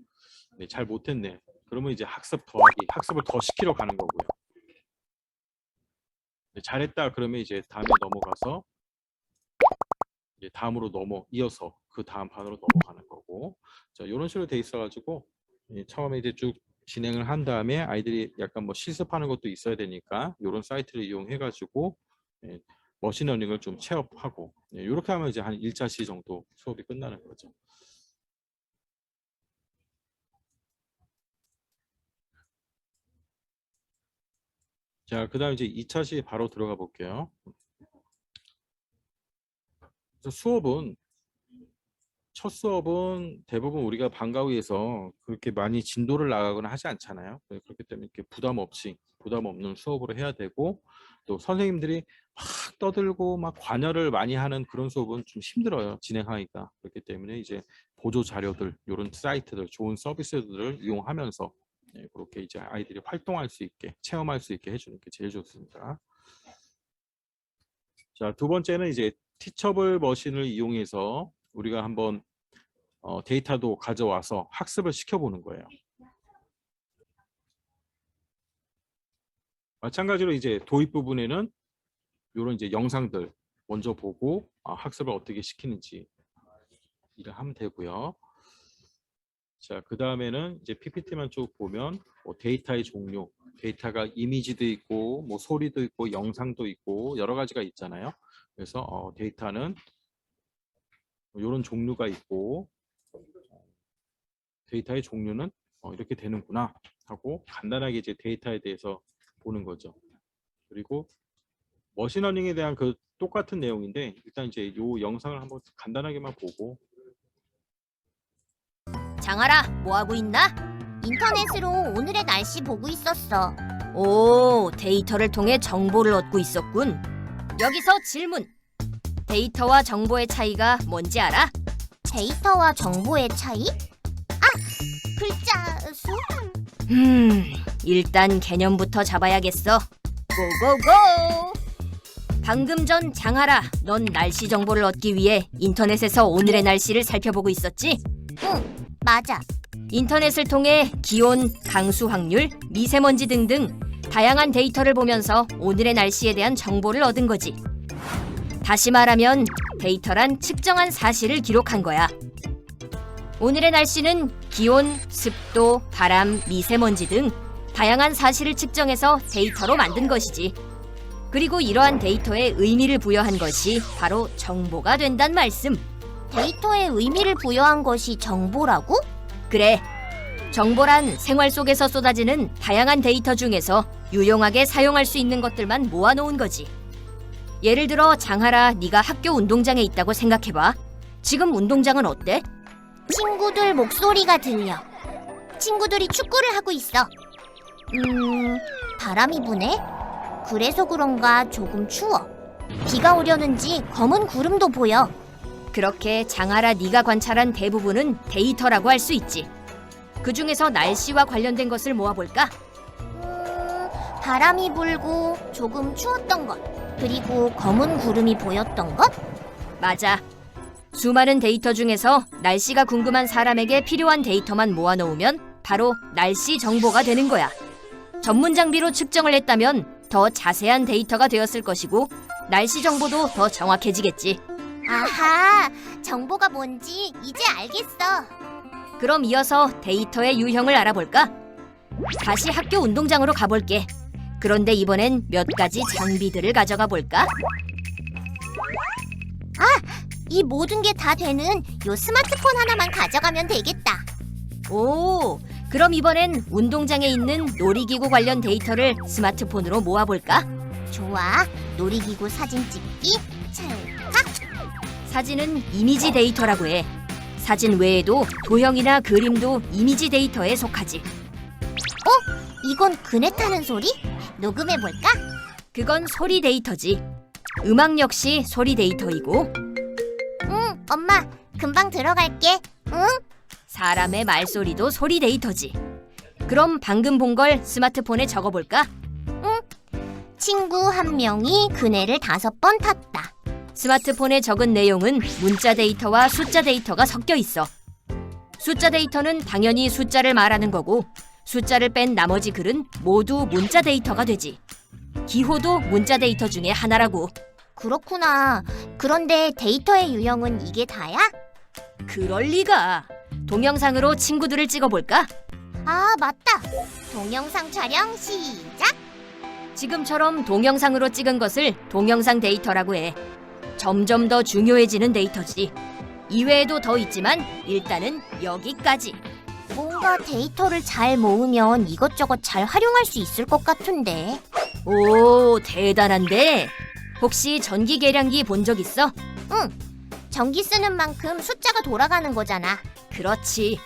네, 잘 못했네. 그러면 이제 학습 더하기, 학습을 더 시키러 가는 거고요. 네, 잘했다 그러면 이제 다음에 넘어가서 이제 다음으로 이어서 그 다음 판으로 넘어가는 거고. 자, 이런 식으로 돼 있어가지고 처음에 이제 쭉 진행을 한 다음에 아이들이 약간 뭐 실습하는 것도 있어야 되니까 이런 사이트를 이용해가지고 머신러닝을 좀 체험하고 이렇게 하면 이제 한 1차시 정도 수업이 끝나는 거죠. 자, 그 다음 이제 2차시 바로 들어가 볼게요. 그래서 첫 수업은 대부분 우리가 방과후에서 그렇게 많이 진도를 나가거나 하지 않잖아요. 그렇기 때문에 이렇게 부담 없는 수업으로 해야 되고, 또 선생님들이 막 떠들고 막 관여를 많이 하는 그런 수업은 좀 힘들어요, 진행하기가. 그렇기 때문에 이제 보조 자료들, 이런 사이트들, 좋은 서비스들을 이용하면서 그렇게 이제 아이들이 활동할 수 있게, 체험할 수 있게 해주는 게 제일 좋습니다. 자, 두 번째는 이제 티처블 머신을 이용해서 우리가 한번 데이터도 가져와서 학습을 시켜보는 거예요. 마찬가지로 이제 도입 부분에는 이런 이제 영상들 먼저 보고 학습을 어떻게 시키는지 일을 하면 되고요. 자, 그 다음에는 이제 PPT만 쭉 보면 데이터의 종류, 데이터가 이미지도 있고, 뭐 소리도 있고, 영상도 있고 여러 가지가 있잖아요. 그래서 데이터는 이런 종류가 있고, 데이터의 종류는 이렇게 되는구나 하고 간단하게 이제 데이터에 대해서 보는 거죠. 그리고 머신러닝에 대한 그 똑같은 내용인데 일단 이제 이 영상을 한번 간단하게만 보고. 장하라, 뭐 하고 있나? 인터넷으로 오늘의 날씨 보고 있었어. 오, 데이터를 통해 정보를 얻고 있었군. 여기서 질문. 데이터와 정보의 차이가 뭔지 알아? 데이터와 정보의 차이? 아! 글자 수? 일단 개념부터 잡아야겠어. 고고고! 방금 전 장하라, 넌 날씨 정보를 얻기 위해 인터넷에서 오늘의 날씨를 살펴보고 있었지? 응, 맞아. 인터넷을 통해 기온, 강수 확률, 미세먼지 등등 다양한 데이터를 보면서 오늘의 날씨에 대한 정보를 얻은 거지. 다시 말하면 데이터란 측정한 사실을 기록한 거야. 오늘의 날씨는 기온, 습도, 바람, 미세먼지 등 다양한 사실을 측정해서 데이터로 만든 것이지. 그리고 이러한 데이터에 의미를 부여한 것이 바로 정보가 된단 말씀. 데이터에 의미를 부여한 것이 정보라고? 그래. 정보란 생활 속에서 쏟아지는 다양한 데이터 중에서 유용하게 사용할 수 있는 것들만 모아놓은 거지. 예를 들어 장하라, 네가 학교 운동장에 있다고 생각해봐. 지금 운동장은 어때? 친구들 목소리가 들려. 친구들이 축구를 하고 있어. 바람이 부네? 그래서 그런가 조금 추워. 비가 오려는지 검은 구름도 보여. 그렇게 장하라, 네가 관찰한 대부분은 데이터라고 할 수 있지. 그 중에서 날씨와 관련된 것을 모아볼까? 바람이 불고 조금 추웠던 것, 그리고 검은 구름이 보였던 것? 맞아. 수많은 데이터 중에서 날씨가 궁금한 사람에게 필요한 데이터만 모아놓으면 바로 날씨 정보가 되는 거야. 전문 장비로 측정을 했다면 더 자세한 데이터가 되었을 것이고 날씨 정보도 더 정확해지겠지. 아하, 정보가 뭔지 이제 알겠어. 그럼 이어서 데이터의 유형을 알아볼까? 다시 학교 운동장으로 가볼게. 그런데 이번엔 몇 가지 장비들을 가져가 볼까? 이 모든 게 다 되는 요 스마트폰 하나만 가져가면 되겠다. 오, 그럼 이번엔 운동장에 있는 놀이기구 관련 데이터를 스마트폰으로 모아볼까? 좋아, 놀이기구 사진 찍기, 찰칵. 사진은 이미지 데이터라고 해. 사진 외에도 도형이나 그림도 이미지 데이터에 속하지. 이건 그네 타는 소리? 녹음해볼까? 그건 소리 데이터지. 음악 역시 소리 데이터이고 응, 엄마, 금방 들어갈게. 응? 사람의 말소리도 소리 데이터지. 그럼 방금 본 걸 스마트폰에 적어볼까? 친구 한 명이 그네를 5번 탔다. 스마트폰에 적은 내용은 문자 데이터와 숫자 데이터가 섞여 있어. 숫자 데이터는 당연히 숫자를 말하는 거고 숫자를 뺀 나머지 글은 모두 문자 데이터가 되지. 기호도 문자 데이터 중에 하나라고. 그렇구나. 그런데 데이터의 유형은 이게 다야? 그럴 리가. 동영상으로 친구들을 찍어볼까? 아, 맞다. 동영상 촬영 시작. 지금처럼 동영상으로 찍은 것을 동영상 데이터라고 해. 점점 더 중요해지는 데이터지. 이외에도 더 있지만 일단은 여기까지. 뭔가 데이터를 잘 모으면 이것저것 잘 활용할 수 있을 것 같은데. 오, 대단한데? 혹시 전기 계량기 본 적 있어? 전기 쓰는 만큼 숫자가 돌아가는 거잖아. 그렇지.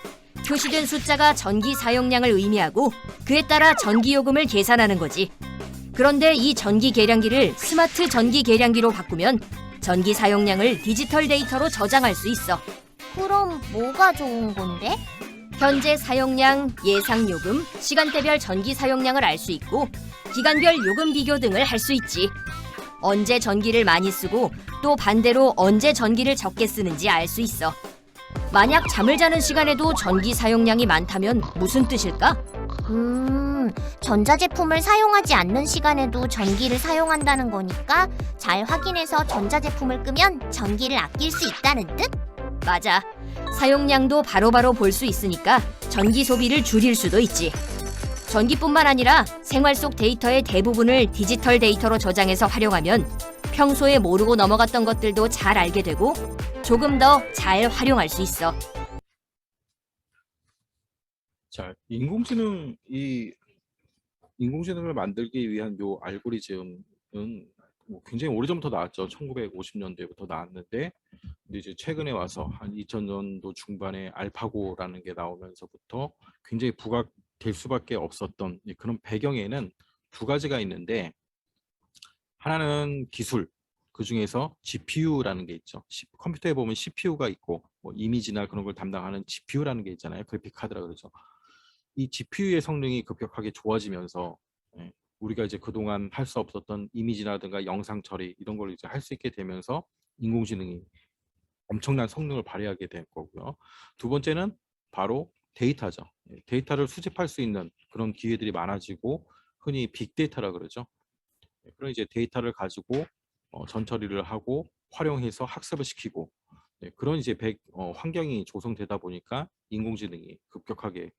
표시된 숫자가 전기 사용량을 의미하고 그에 따라 전기 요금을 계산하는 거지. 그런데 이 전기 계량기를 스마트 전기 계량기로 바꾸면 전기 사용량을 디지털 데이터로 저장할 수 있어. 그럼 뭐가 좋은 건데? 현재 사용량, 예상 요금, 시간대별 전기 사용량을 알 수 있고 기간별 요금 비교 등을 할 수 있지. 언제 전기를 많이 쓰고 또 반대로 언제 전기를 적게 쓰는지 알 수 있어. 만약 잠을 자는 시간에도 전기 사용량이 많다면 무슨 뜻일까? 전자제품을 사용하지 않는 시간에도 전기를 사용한다는 거니까 잘 확인해서 전자제품을 끄면 전기를 아낄 수 있다는 뜻? 맞아. 사용량도 바로바로 볼 수 있으니까 전기 소비를 줄일 수도 있지. 전기뿐만 아니라 생활 속 데이터의 대부분을 디지털 데이터로 저장해서 활용하면 평소에 모르고 넘어갔던 것들도 잘 알게 되고 조금 더 잘 활용할 수 있어. 자, 인공지능을 만들기 위한 요 알고리즘은 뭐 굉장히 오래전부터 나왔죠. 1950년대부터 나왔는데 근데 이제 최근에 와서 한 2000년도 중반에 알파고라는 게 나오면서부터 굉장히 부각될 수밖에 없었던 그런 배경에는 두 가지가 있는데 하나는 기술, 그 중에서 GPU라는 게 있죠. 컴퓨터에 보면 CPU가 있고 뭐 이미지나 그런 걸 담당하는 GPU라는 게 있잖아요. 그래픽 카드라 그러죠. 이 GPU의 성능이 급격하게 좋아지면서 우리가 이제 그동안 할 수 없었던 이미지라든가 영상 처리 이런 걸 이제 할 수 있게 되면서 인공지능이 엄청난 성능을 발휘하게 될 거고요. 두 번째는 바로 데이터죠. 데이터를 수집할 수 있는 그런 기회들이 많아지고 흔히 빅데이터라 그러죠. 그런 이제 데이터를 가지고 전처리를 하고 활용해서 학습을 시키고 그런 이제 환경이 조성되다 보니까 인공지능이 급격하게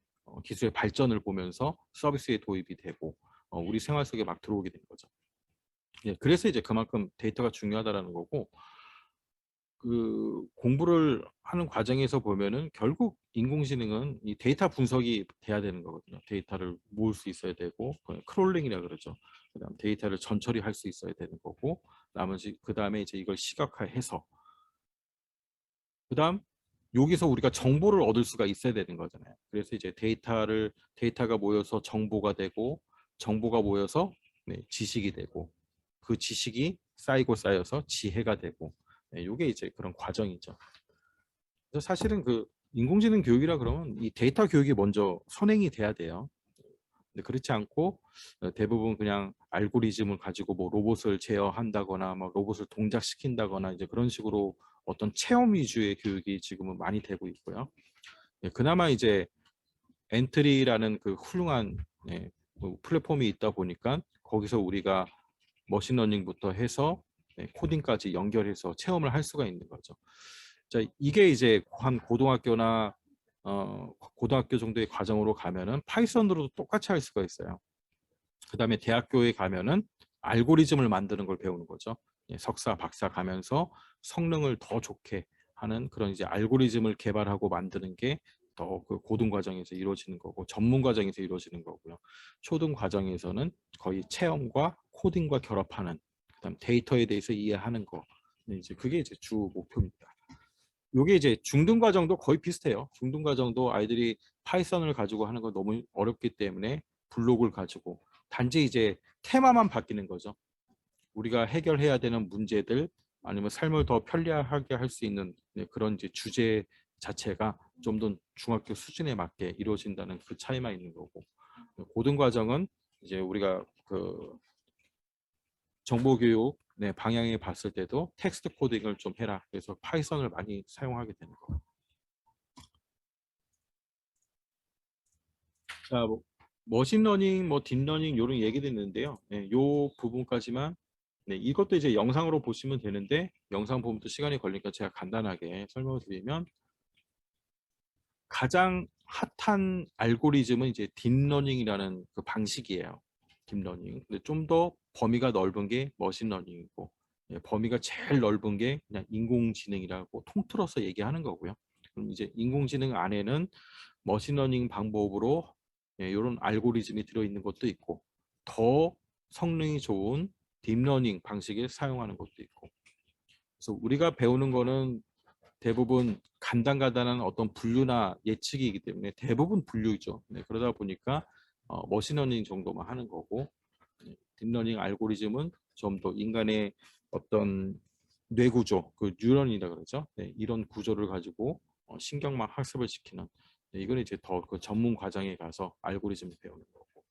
기술의 발전을 보면서 서비스에 도입이 되고 우리 생활 속에 막 들어오게 된 거죠. 예, 그래서 이제 그만큼 데이터가 중요하다라는 거고, 그 공부를 하는 과정에서 보면은 결국 인공지능은 이 데이터 분석이 돼야 되는 거거든요. 데이터를 모을 수 있어야 되고, 크롤링이라 그러죠. 그다음 데이터를 전처리할 수 있어야 되는 거고, 나머지 그다음에 이제 이걸 시각화해서, 그다음 여기서 우리가 정보를 얻을 수가 있어야 되는 거잖아요. 그래서 이제 데이터가 모여서 정보가 되고, 정보가 모여서 지식이 되고, 그 지식이 쌓이고 쌓여서 지혜가 되고, 이게 이제 그런 과정이죠. 그래서 사실은 그 인공지능 교육이라 그러면 이 데이터 교육이 먼저 선행이 돼야 돼요. 근데 그렇지 않고 대부분 그냥 알고리즘을 가지고 뭐 로봇을 제어한다거나 뭐 로봇을 동작시킨다거나 이제 그런 식으로 어떤 체험 위주의 교육이 지금은 많이 되고 있고요. 그나마 이제 엔트리라는 그 훌륭한 그 플랫폼이 있다 보니까 거기서 우리가 머신러닝부터 해서 코딩까지 연결해서 체험을 할 수가 있는 거죠. 자, 이게 이제 한 고등학교나 고등학교 정도의 과정으로 가면은 파이썬으로도 똑같이 할 수가 있어요. 그 다음에 대학교에 가면은 알고리즘을 만드는 걸 배우는 거죠. 석사, 박사 가면서 성능을 더 좋게 하는 그런 이제 알고리즘을 개발하고 만드는 게 더 그 고등 과정에서 이루어지는 거고, 전문 과정에서 이루어지는 거고요. 초등 과정에서는 거의 체험과 코딩과 결합하는, 그다음 데이터에 대해서 이해하는 거. 이제 그게 이제 주 목표입니다. 요게 이제 중등 과정도 거의 비슷해요. 중등 과정도 아이들이 파이썬을 가지고 하는 거 너무 어렵기 때문에 블록을 가지고, 단지 이제 테마만 바뀌는 거죠. 우리가 해결해야 되는 문제들, 아니면 삶을 더 편리하게 할 수 있는 그런 이제 주제 자체가 좀 더 중학교 수준에 맞게 이루어진다는 그 차이만 있는 거고, 고등 과정은 이제 우리가 그 정보교육 방향에 봤을 때도 텍스트 코딩을 좀 해라. 그래서 파이썬을 많이 사용하게 되는 거. 자, 뭐, 머신러닝, 뭐 딥러닝 이런 얘기도 있는데요. 요 부분까지만, 이것도 이제 영상으로 보시면 되는데, 영상 보면 또 시간이 걸리니까 제가 간단하게 설명을 드리면, 가장 핫한 알고리즘은 이제 딥러닝이라는 그 방식이에요. 딥러닝. 근데 좀 더 범위가 넓은 게 머신러닝이고, 범위가 제일 넓은 게 그냥 인공지능이라고 통틀어서 얘기하는 거고요. 그럼 이제 인공지능 안에는 머신러닝 방법으로 이런 알고리즘이 들어있는 것도 있고, 더 성능이 좋은 딥러닝 방식을 사용하는 것도 있고. 그래서 우리가 배우는 거는 대부분 간단한 어떤 분류나 예측이기 때문에 대부분 분류죠. 그러다 보니까 머신러닝 정도만 하는 거고, 딥러닝 알고리즘은 좀 더 인간의 어떤 뇌구조, 그 뉴런이라 그러죠. 이런 구조를 가지고 신경망 학습을 시키는, 이건 이제 더 그 전문 과정에 가서 알고리즘을 배우는 거고.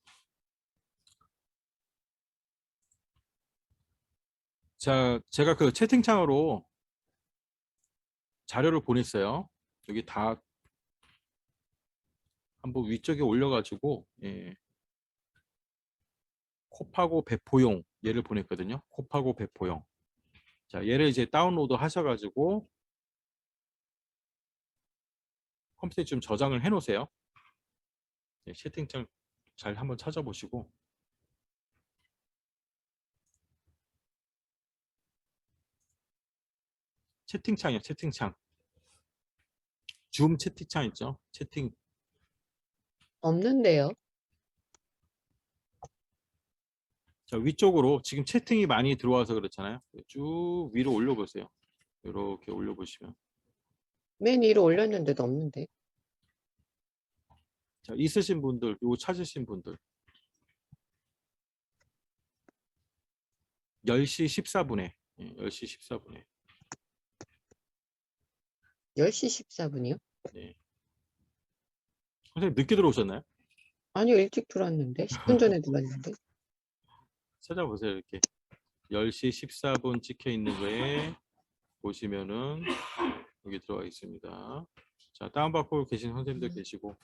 자, 제가 그 채팅창으로 자료를 보냈어요. 여기 다 한번 위쪽에 올려가지고 곱하고 배포용 얘를 보냈거든요. 곱하고 배포용. 자, 얘를 이제 다운로드 하셔가지고 컴퓨터에 좀 저장을 해놓으세요. 채팅창 잘 한번 찾아보시고. 채팅창이요, 채팅창. 줌 채팅창 있죠? 채팅. 없는데요. 자, 위쪽으로 지금 채팅이 많이 들어와서 그렇잖아요. 쭉 위로 올려보세요. 이렇게 올려보시면. 맨 위로 올렸는데도 없는데. 자, 있으신 분들, 요거 찾으신 분들. 10시 14분에. 10시 14분에. 10시 14분이요? 네. 선생님 늦게 들어오셨나요? 아니요, 일찍 들어왔는데. 10분 전에 들어왔는데. 찾아보세요. 이렇게 10시 14분 찍혀 있는 거에 보시면은 여기 들어가 있습니다. 자, 다운받고 계신 선생님들 계시고.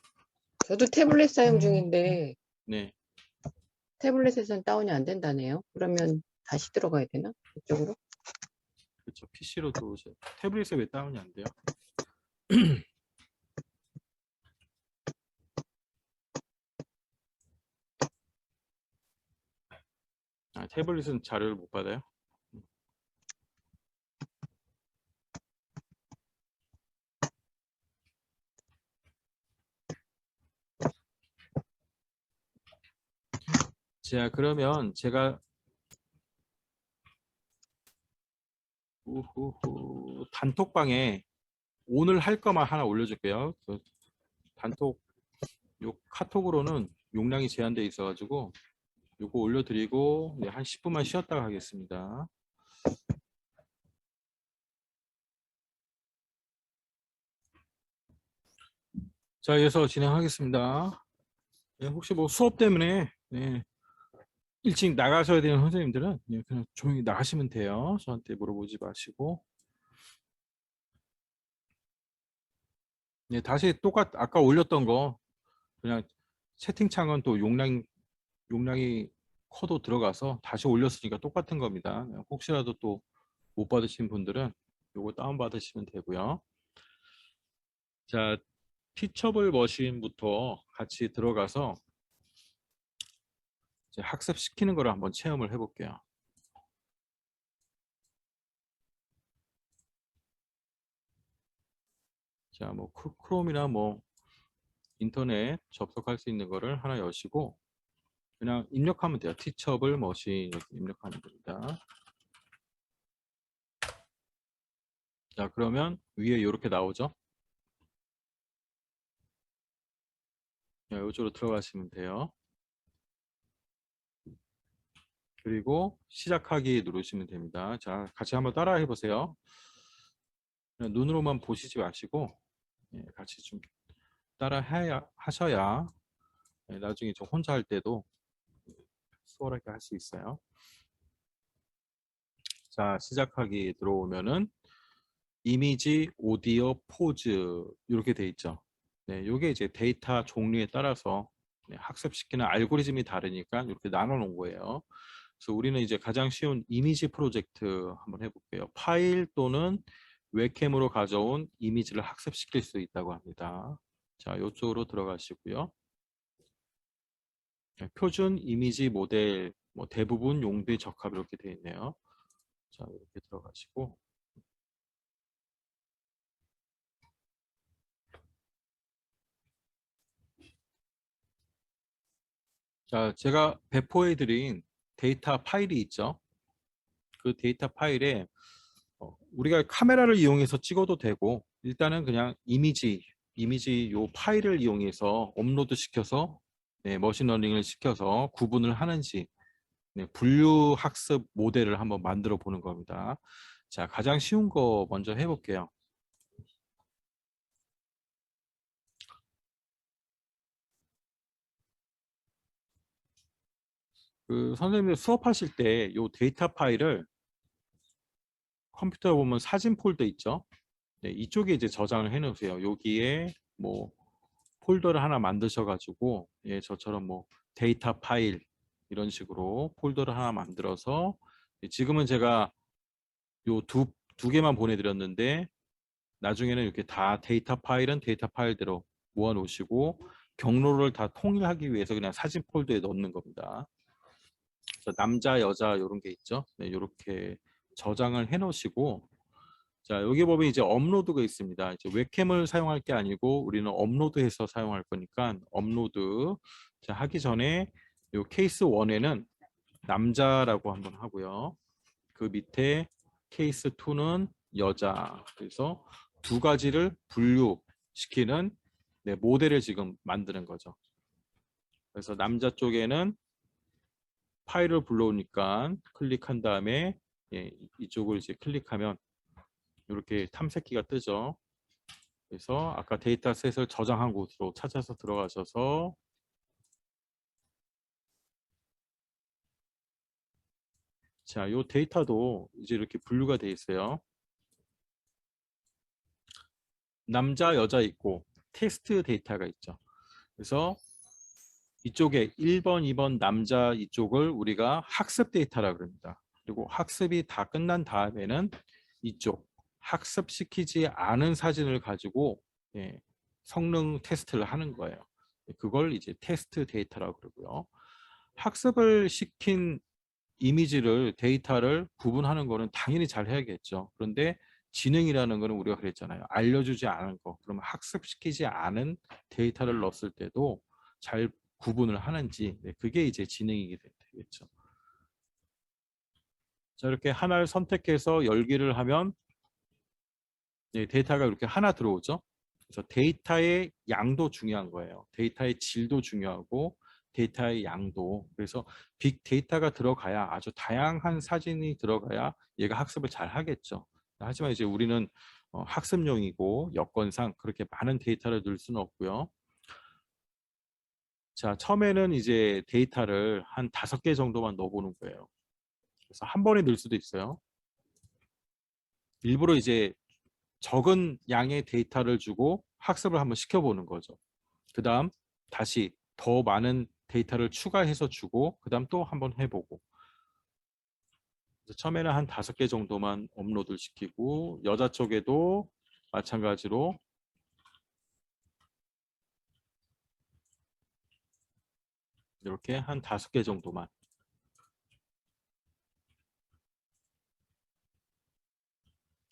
저도 태블릿 사용 중인데 네. 태블릿에선 다운이 안 된다네요. 그러면 다시 들어가야 되나? 이쪽으로? 그렇죠. PC로 들어오세요. 태블릿에 왜 다운이 안 돼요? 태블릿은 자료를 못 받아요? 자, 그러면 제가 단톡방에 오늘 할 거만 하나 올려줄게요. 그 단톡 요 카톡으로는 용량이 제한되어 있어가지고 요거 올려드리고 한 10분만 쉬었다가 하겠습니다. 자, 이어서 진행하겠습니다. 네, 혹시 뭐 수업 때문에 일찍 나가셔야 되는 선생님들은 그냥 조용히 나가시면 돼요. 저한테 물어보지 마시고. 다시 아까 올렸던 거 그냥 채팅창은 또 용량이 커도 들어가서 다시 올렸으니까 똑같은 겁니다. 혹시라도 또 못 받으신 분들은 요거 다운 받으시면 되고요. 자, 티처블 머신부터 같이 들어가서 이제 학습시키는 거를 한번 체험을 해볼게요. 자, 뭐 크롬이나 뭐 인터넷 접속할 수 있는 거를 하나 여시고 그냥 입력하면 돼요. 티처블 머신 이렇게 입력하면 됩니다. 자, 그러면 위에 이렇게 나오죠. 자, 이쪽으로 들어가시면 돼요. 그리고 시작하기 누르시면 됩니다. 자, 같이 한번 따라 해보세요. 그냥 눈으로만 보시지 마시고 같이 좀 따라 하셔야 나중에 저 혼자 할 때도 수월하게 할 수 있어요. 자, 시작하기 들어오면은 이미지, 오디오, 포즈 이렇게 돼 있죠. 네, 이게 이제 데이터 종류에 따라서 학습시키는 알고리즘이 다르니까 이렇게 나눠 놓은 거예요. 그래서 우리는 이제 가장 쉬운 이미지 프로젝트 한번 해볼게요. 파일 또는 웹캠으로 가져온 이미지를 학습시킬 수 있다고 합니다. 자, 이쪽으로 들어가시고요. 표준 이미지 모델 뭐 대부분 용도에 적합 이렇게 되어 있네요. 자, 이렇게 들어가시고 자, 제가 배포해 드린 데이터 파일이 있죠. 그 데이터 파일에 우리가 카메라를 이용해서 찍어도 되고 일단은 그냥 이미지 요 파일을 이용해서 업로드 시켜서 머신러닝을 시켜서 구분을 하는지 분류 학습 모델을 한번 만들어 보는 겁니다. 자, 가장 쉬운 거 먼저 해볼게요. 그 선생님들 수업하실 때 요 데이터 파일을 컴퓨터에 보면 사진 폴더 있죠. 이쪽에 이제 저장을 해 놓으세요. 여기에 뭐 폴더를 하나 만드셔가지고 저처럼 뭐 데이터 파일 이런 식으로 폴더를 하나 만들어서 지금은 제가 요 두 개만 보내드렸는데 나중에는 이렇게 다 데이터 파일은 데이터 파일대로 모아 놓으시고 경로를 다 통일하기 위해서 그냥 사진 폴더에 넣는 겁니다. 그래서 남자 여자 이런 게 있죠. 이렇게 저장을 해 놓으시고 자, 여기 보면 이제 업로드가 있습니다. 이제 웹캠을 사용할 게 아니고 우리는 업로드해서 사용할 거니까 업로드 자, 하기 전에 요 케이스 1에는 남자라고 한번 하고요. 그 밑에 케이스 2는 여자. 그래서 두 가지를 분류시키는 모델을 지금 만드는 거죠. 그래서 남자 쪽에는 파일을 불러오니까 클릭한 다음에 이쪽을 이제 클릭하면 이렇게 탐색기가 뜨죠. 그래서 아까 데이터셋을 저장한 곳으로 찾아서 들어가셔서 자, 요 데이터도 이제 이렇게 분류가 돼 있어요. 남자, 여자 있고 테스트 데이터가 있죠. 그래서 이쪽에 1번, 2번 남자 이쪽을 우리가 학습 데이터라고 합니다. 그리고 학습이 다 끝난 다음에는 이쪽 학습시키지 않은 사진을 가지고 성능 테스트를 하는 거예요. 그걸 이제 테스트 데이터라고 그러고요. 학습을 시킨 이미지를 데이터를 구분하는 거는 당연히 잘 해야겠죠. 그런데 지능이라는 거는 우리가 그랬잖아요. 알려주지 않은 거, 그러면 학습시키지 않은 데이터를 넣었을 때도 잘 구분을 하는지, 네, 그게 이제 지능이 되겠죠. 자, 이렇게 하나를 선택해서 열기를 하면 네, 데이터가 이렇게 하나 들어오죠. 그래서 데이터의 양도 중요한 거예요. 데이터의 질도 중요하고 데이터의 양도. 그래서 빅데이터가 들어가야, 아주 다양한 사진이 들어가야 얘가 학습을 잘 하겠죠. 하지만 이제 우리는 학습용이고 여건상 그렇게 많은 데이터를 넣을 수는 없고요. 자, 처음에는 이제 데이터를 한 5개 정도만 넣어보는 거예요. 그래서 한 번에 넣을 수도 있어요. 일부러 이제 적은 양의 데이터를 주고 학습을 한번 시켜보는 거죠. 그 다음 다시 더 많은 데이터를 추가해서 주고 그 다음 또 한번 해보고. 처음에는 한 5개 정도만 업로드를 시키고, 여자 쪽에도 마찬가지로 이렇게 한 5개 정도만.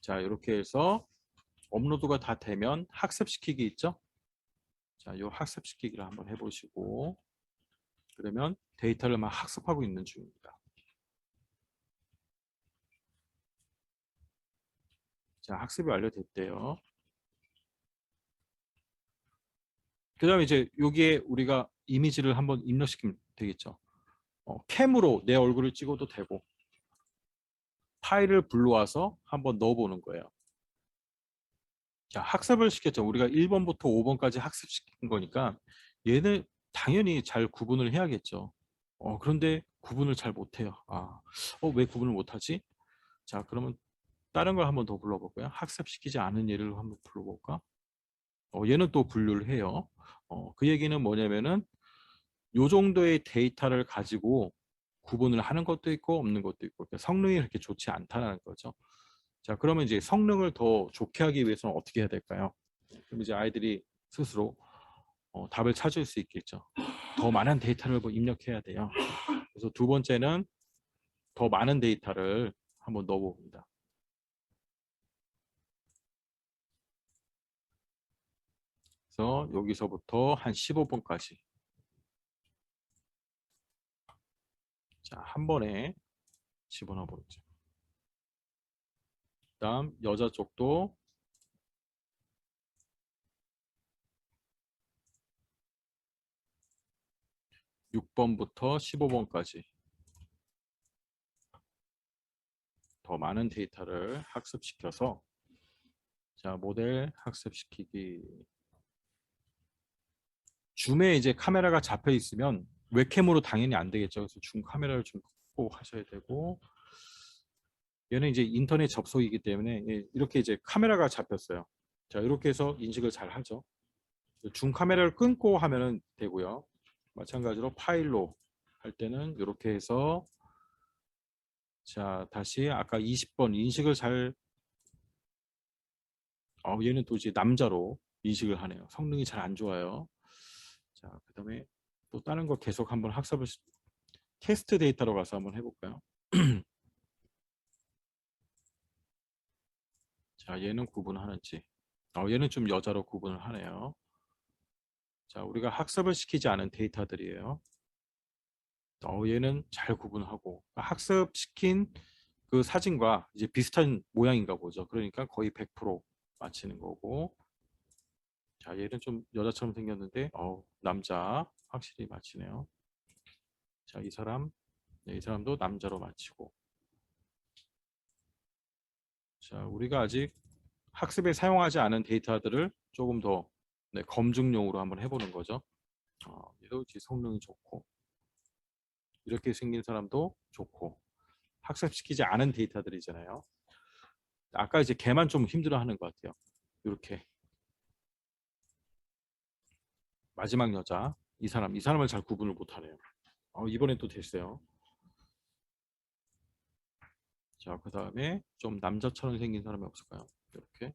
자, 이렇게 해서 업로드가 다 되면 학습시키기 있죠? 자, 이 학습시키기를 한번 해보시고, 그러면 데이터를 막 학습하고 있는 중입니다. 자, 학습이 완료됐대요. 그 다음에 이제 여기에 우리가 이미지를 한번 입력시키면 되겠죠. 캠으로 내 얼굴을 찍어도 되고, 파일을 불러와서 한번 넣어보는 거예요. 자, 학습을 시켰죠. 우리가 1번부터 5번까지 학습시킨 거니까 얘는 당연히 잘 구분을 해야겠죠. 그런데 구분을 잘 못해요. 왜 구분을 못하지? 자, 그러면 다른 걸 한번 더 불러볼까요? 학습시키지 않은 얘를 한번 불러볼까? 얘는 또 분류를 해요. 그 얘기는 뭐냐면은 요 정도의 데이터를 가지고 구분을 하는 것도 있고 없는 것도 있고, 그러니까 성능이 그렇게 좋지 않다는 거죠. 자, 그러면 이제 성능을 더 좋게 하기 위해서는 어떻게 해야 될까요? 그럼 이제 아이들이 스스로 답을 찾을 수 있겠죠. 더 많은 데이터를 뭐 입력해야 돼요. 그래서 두 번째는 더 많은 데이터를 한번 넣어봅니다. 그래서 여기서부터 한 15번까지. 자, 한 번에 집어넣어 보죠. 다음 여자 쪽도 6번부터 15번까지 더 많은 데이터를 학습시켜서, 자, 모델 학습시키기. 줌에 이제 카메라가 잡혀 있으면 웹캠으로 당연히 안 되겠죠. 그래서 줌 카메라를 좀 꼭 하셔야 되고, 얘는 이제 인터넷 접속이기 때문에 이렇게 이제 카메라가 잡혔어요. 자, 이렇게 해서 인식을 잘 하죠. 줌 카메라를 끊고 하면은 되고요. 마찬가지로 파일로 할 때는 이렇게 해서, 자, 다시 아까 20번 인식을 잘, 얘는 또 이제 남자로 인식을 하네요. 성능이 잘 안 좋아요. 자, 그 다음에 또 다른 거 계속 한번 학습을, 테스트 데이터로 가서 한번 해볼까요? 자, 얘는 구분하는지. 얘는 좀 여자로 구분을 하네요. 자, 우리가 학습을 시키지 않은 데이터들이에요. 얘는 잘 구분하고, 학습시킨 그 사진과 이제 비슷한 모양인가 보죠. 그러니까 거의 100% 맞히는 거고. 자, 얘는 좀 여자처럼 생겼는데 남자 확실히 맞히네요. 자, 이 사람, 이 사람도 남자로 맞히고. 자, 우리가 아직 학습에 사용하지 않은 데이터들을 조금 더 검증용으로 한번 해보는 거죠. 얘도 성능이 좋고, 이렇게 생긴 사람도 좋고, 학습시키지 않은 데이터들이잖아요. 아까 이제 걔만 좀 힘들어하는 것 같아요. 이렇게 마지막 여자, 이 사람을 잘 구분을 못하네요. 이번엔 또 됐어요. 자, 그 다음에 좀 남자처럼 생긴 사람이 없을까요? 이렇게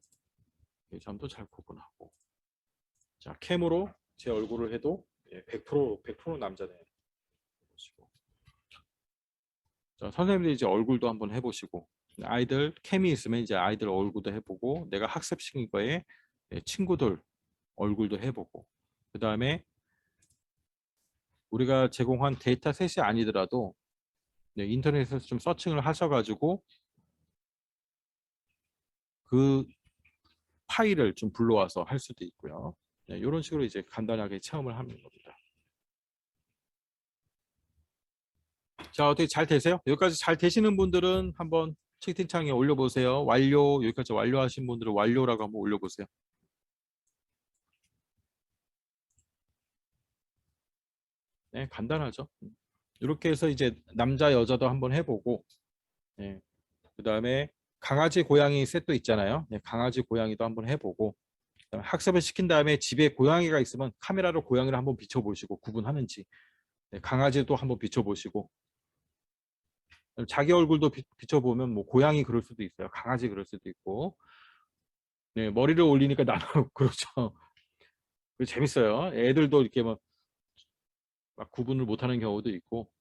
이 사람도 잘 구분하고. 자, 캠으로 제 얼굴을 해도 100% 남자네요. 자, 선생님들 이제 얼굴도 한번 해보시고, 아이들 캠이 있으면 이제 아이들 얼굴도 해보고, 내가 학습시킨 거에 친구들 얼굴도 해보고, 그 다음에 우리가 제공한 데이터셋이 아니더라도 인터넷에서 좀 서칭을 하셔가지고 그 파일을 좀 불러와서 할 수도 있고요. 이런 식으로 이제 간단하게 체험을 하는 겁니다. 자, 어떻게 잘 되세요? 여기까지 잘 되시는 분들은 한번 채팅창에 올려보세요. 완료, 여기까지 완료하신 분들은 완료라고 한번 올려보세요. 네, 간단하죠. 이렇게 해서 이제 남자, 여자도 한번 해보고, 네, 그 다음에 강아지, 고양이 셋도 있잖아요. 네, 강아지, 고양이도 한번 해보고, 학습을 시킨 다음에 집에 고양이가 있으면 카메라로 고양이를 한번 비춰보시고 구분하는지, 네, 강아지도 한번 비춰보시고, 자기 얼굴도 비춰보면 뭐 고양이 그럴 수도 있어요. 강아지 그럴 수도 있고, 네, 머리를 올리니까 나도 그렇죠. 재밌어요. 애들도 이렇게 막 구분을 못하는 경우도 있고,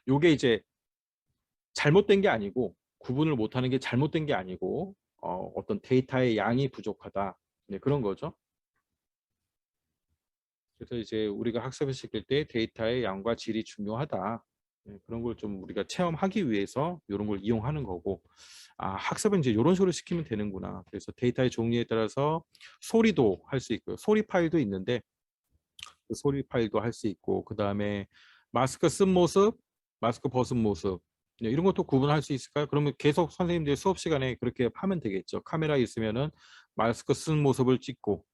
요게 이제 잘못된 게 아니고, 구분을 못하는 게 잘못된 게 아니고, 어떤 데이터의 양이 부족하다, 네, 그런 거죠. 그래서 이제 우리가 학습을 시킬 때 데이터의 양과 질이 중요하다, 네, 그런 걸 좀 우리가 체험하기 위해서 이런 걸 이용하는 거고, 아, 학습은 이제 이런 식으로 시키면 되는구나. 그래서 데이터의 종류에 따라서 소리도 할 수 있고요. 소리 파일도 있는데 그 소리 파일도 할 수 있고, 그 다음에 마스크 쓴 모습, 마스크 벗은 모습, 네, 이런 것도 구분할 수 있을까요? 그러면 계속 선생님들 수업 시간에 그렇게 하면 되겠죠. 카메라 있으면은 마스크 쓴 모습을 찍고,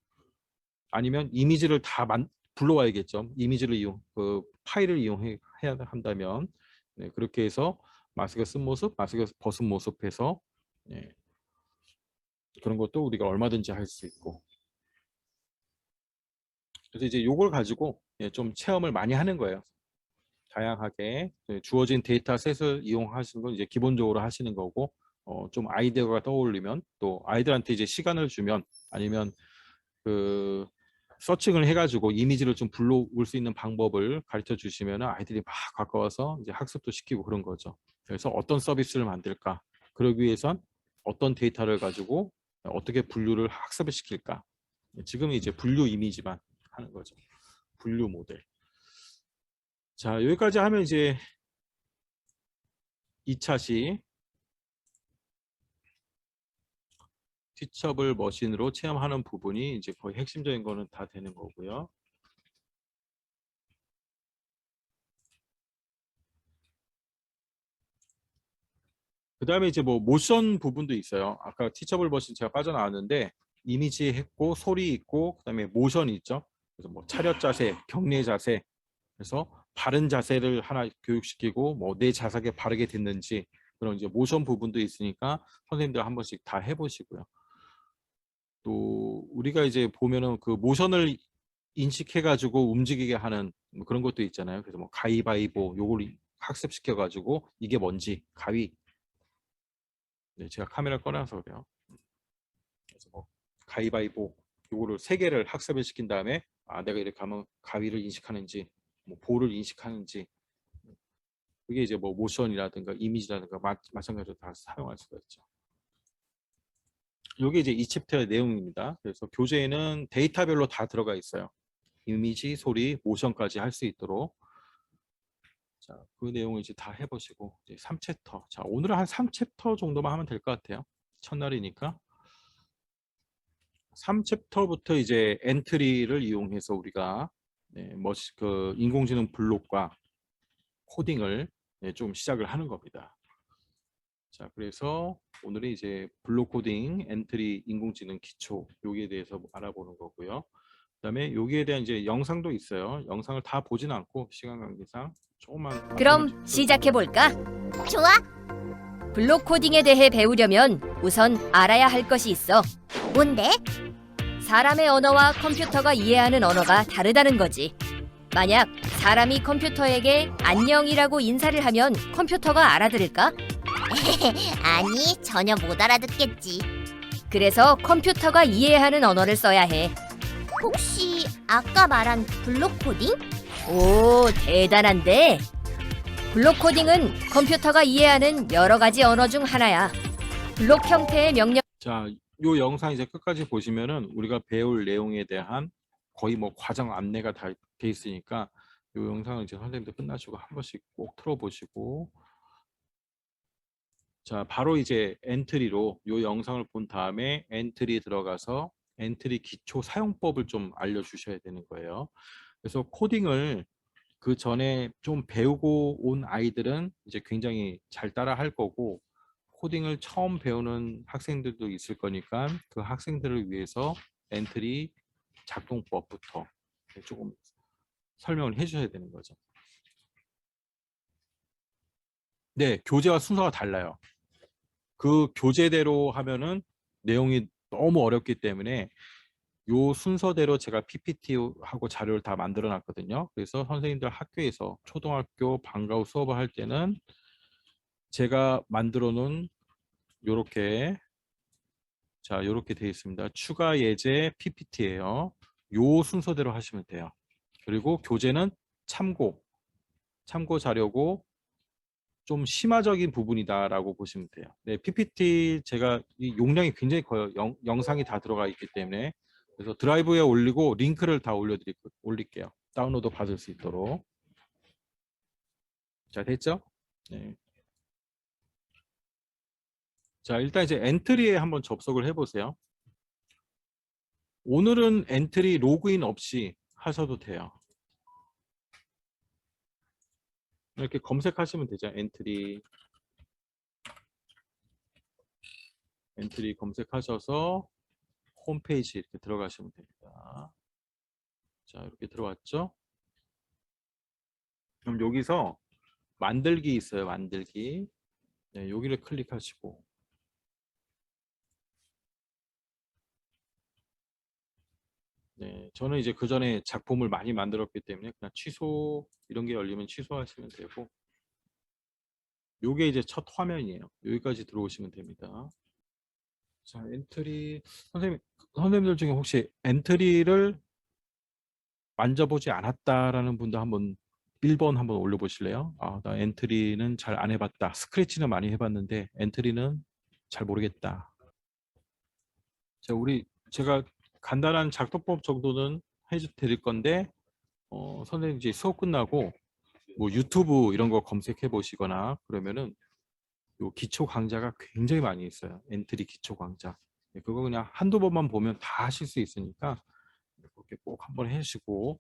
아니면 이미지를 다 불러와야겠죠. 이미지를 그 파일을 이용해야 한다면, 네, 그렇게 해서 마스크 쓴 모습, 마스크 벗은 모습 해서, 네, 그런 것도 우리가 얼마든지 할 수 있고. 그래서 이제 요걸 가지고 좀 체험을 많이 하는 거예요. 다양하게 주어진 데이터셋을 이용하시는 건 이제 기본적으로 하시는 거고, 좀 아이디어가 떠올리면 또 아이들한테 이제 시간을 주면, 아니면 그 서칭을 해가지고 이미지를 좀 불러올 수 있는 방법을 가르쳐 주시면 아이들이 막 가까워서 이제 학습도 시키고 그런 거죠. 그래서 어떤 서비스를 만들까? 그러기 위해선 어떤 데이터를 가지고 어떻게 분류를 학습을 시킬까? 지금 이제 분류 이미지만 하는 거죠. 분류 모델. 자, 여기까지 하면 이제 2차 티처블 머신으로 체험하는 부분이 이제 거의 핵심적인 거는 다 되는 거고요. 그 다음에 이제 뭐 모션 부분도 있어요. 아까 티처블 머신 제가 빠져나왔는데 이미지 했고 소리 있고, 그 다음에 모션이 있죠. 그래서 뭐 차렷 자세, 경례 자세, 그래서 바른 자세를 하나 교육시키고, 뭐 내 자세가 바르게 됐는지, 그런 이제 모션 부분도 있으니까 선생님들 한 번씩 다 해보시고요. 또 우리가 이제 보면은 그 모션을 인식해가지고 움직이게 하는 뭐 그런 것도 있잖아요. 그래서 뭐 가위바위보 요걸 학습시켜가지고 이게 뭔지 가위. 네, 제가 카메라 꺼내서 그래요. 그래서 뭐 가위바위보 요거를 3개를 학습을 시킨 다음에, 아, 내가 이렇게 하면 가위를 인식하는지, 뭐 볼을 인식하는지, 그게 이제 뭐 모션이라든가 이미지라든가 마찬가지로 다 사용할 수가 있죠. 이게 이제 이 챕터의 내용입니다. 그래서 교재에는 데이터별로 다 들어가 있어요. 이미지, 소리, 모션까지 할 수 있도록. 자, 그 내용을 이제 다 해보시고 이제 3챕터. 자, 오늘은 한 3챕터 정도만 하면 될 것 같아요. 첫날이니까. 3챕터부터 이제 엔트리를 이용해서 우리가 그 인공지능 블록과 코딩을 좀 시작을 하는 겁니다. 자, 그래서 오늘은 이제 블록 코딩, 엔트리, 인공지능 기초 여기에 대해서 알아보는 거고요. 그다음에 여기에 대한 이제 영상도 있어요. 영상을 다 보진 않고 시간 관계상 조금만. 그럼 시작해 볼까? 좋아. 블록 코딩에 대해 배우려면 우선 알아야 할 것이 있어. 뭔데? 사람의 언어와 컴퓨터가 이해하는 언어가 다르다는 거지. 만약 사람이 컴퓨터에게 안녕이라고 인사를 하면 컴퓨터가 알아들을까? 아니, 전혀 못 알아듣겠지. 그래서 컴퓨터가 이해하는 언어를 써야 해. 혹시 아까 말한 블록 코딩? 오, 대단한데? 블록 코딩은 컴퓨터가 이해하는 여러 가지 언어 중 하나야. 블록 형태의 명령 자, 요 영상 이제 끝까지 보시면은 우리가 배울 내용에 대한 거의 뭐 과정 안내가 다 돼 있으니까 요 영상을 이제 선생님들 끝나시고 한 번씩 꼭 틀어보시고, 자, 바로 이제 엔트리로 요 영상을 본 다음에 엔트리 들어가서 엔트리 기초 사용법을 좀 알려주셔야 되는 거예요. 그래서 코딩을 그 전에 좀 배우고 온 아이들은 이제 굉장히 잘 따라 할 거고, 코딩을 처음 배우는 학생들도 있을 거니까 그 학생들을 위해서 엔트리 작동법부터 조금 설명을 해주셔야 되는 거죠. 네, 교재와 순서가 달라요. 그 교재대로 하면은 내용이 너무 어렵기 때문에 요 순서대로 제가 PPT하고 자료를 다 만들어 놨거든요. 그래서 선생님들 학교에서 초등학교 방과후 수업을 할 때는 제가 만들어 놓은 요렇게, 자, 요렇게 되어 있습니다. 추가 예제 PPT예요. 요 순서대로 하시면 돼요. 그리고 교재는 참고 자료고 좀 심화적인 부분이다라고 보시면 돼요. 네, PPT 제가 이 용량이 굉장히 커요. 영상이 다 들어가 있기 때문에. 그래서 드라이브에 올리고 링크를 다 올릴게요. 다운로드 받을 수 있도록. 자, 됐죠? 네. 자, 일단 이제 엔트리에 한번 접속을 해보세요. 오늘은 엔트리 로그인 없이 하셔도 돼요. 이렇게 검색하시면 되죠. 엔트리 검색하셔서 홈페이지 이렇게 들어가시면 됩니다. 자, 이렇게 들어왔죠? 그럼 여기서 만들기 있어요. 만들기. 네, 여기를 클릭하시고, 네, 저는 이제 그 전에 작품을 많이 만들었기 때문에 그냥 취소, 이런 게 열리면 취소하시면 되고, 요게 이제 첫 화면이에요. 여기까지 들어오시면 됩니다. 자, 엔트리, 선생님들 중에 혹시 엔트리를 만져보지 않았다라는 분도 한번 1번 한번 올려보실래요? 아, 나 엔트리는 잘 안 해봤다. 스크래치는 많이 해봤는데 엔트리는 잘 모르겠다. 자, 제가 간단한 작동법 정도는 해드릴 건데, 선생님 이제 수업 끝나고 뭐 유튜브 이런 거 검색해 보시거나 그러면은 요 기초 강좌가 굉장히 많이 있어요. 엔트리 기초 강좌. 네, 그거 그냥 한두 번만 보면 다 하실 수 있으니까 그렇게 꼭 한번 해주시고,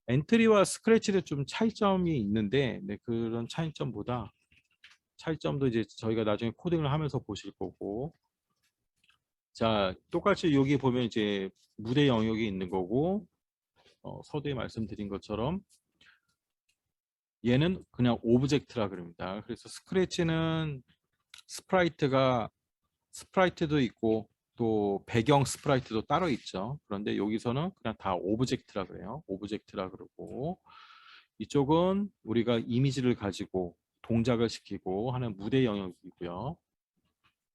엔트리와 스크래치는 좀 차이점이 있는데, 네, 그런 차이점도 이제 저희가 나중에 코딩을 하면서 보실 거고, 자, 똑같이 여기 보면 이제 무대 영역이 있는 거고, 서두에 말씀드린 것처럼 얘는 그냥 오브젝트라 그럽니다. 그래서 스크래치는 스프라이트도 있고 또 배경 스프라이트도 따로 있죠. 그런데 여기서는 그냥 다 오브젝트라 그래요. 오브젝트라 그러고, 이쪽은 우리가 이미지를 가지고 동작을 시키고 하는 무대 영역이고요.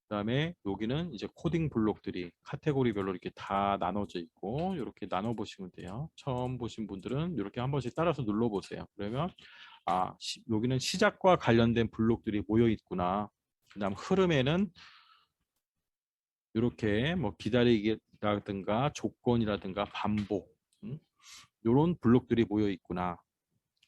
그다음에 여기는 이제 코딩 블록들이 카테고리별로 이렇게 다 나눠져 있고, 이렇게 나눠 보시면 돼요. 처음 보신 분들은 이렇게 한 번씩 따라서 눌러 보세요. 그러면 여기는 시작과 관련된 블록들이 모여 있구나. 그다음 흐름에는 이렇게 뭐 기다리기라든가 조건이라든가 반복, 이런 블록들이 모여 있구나.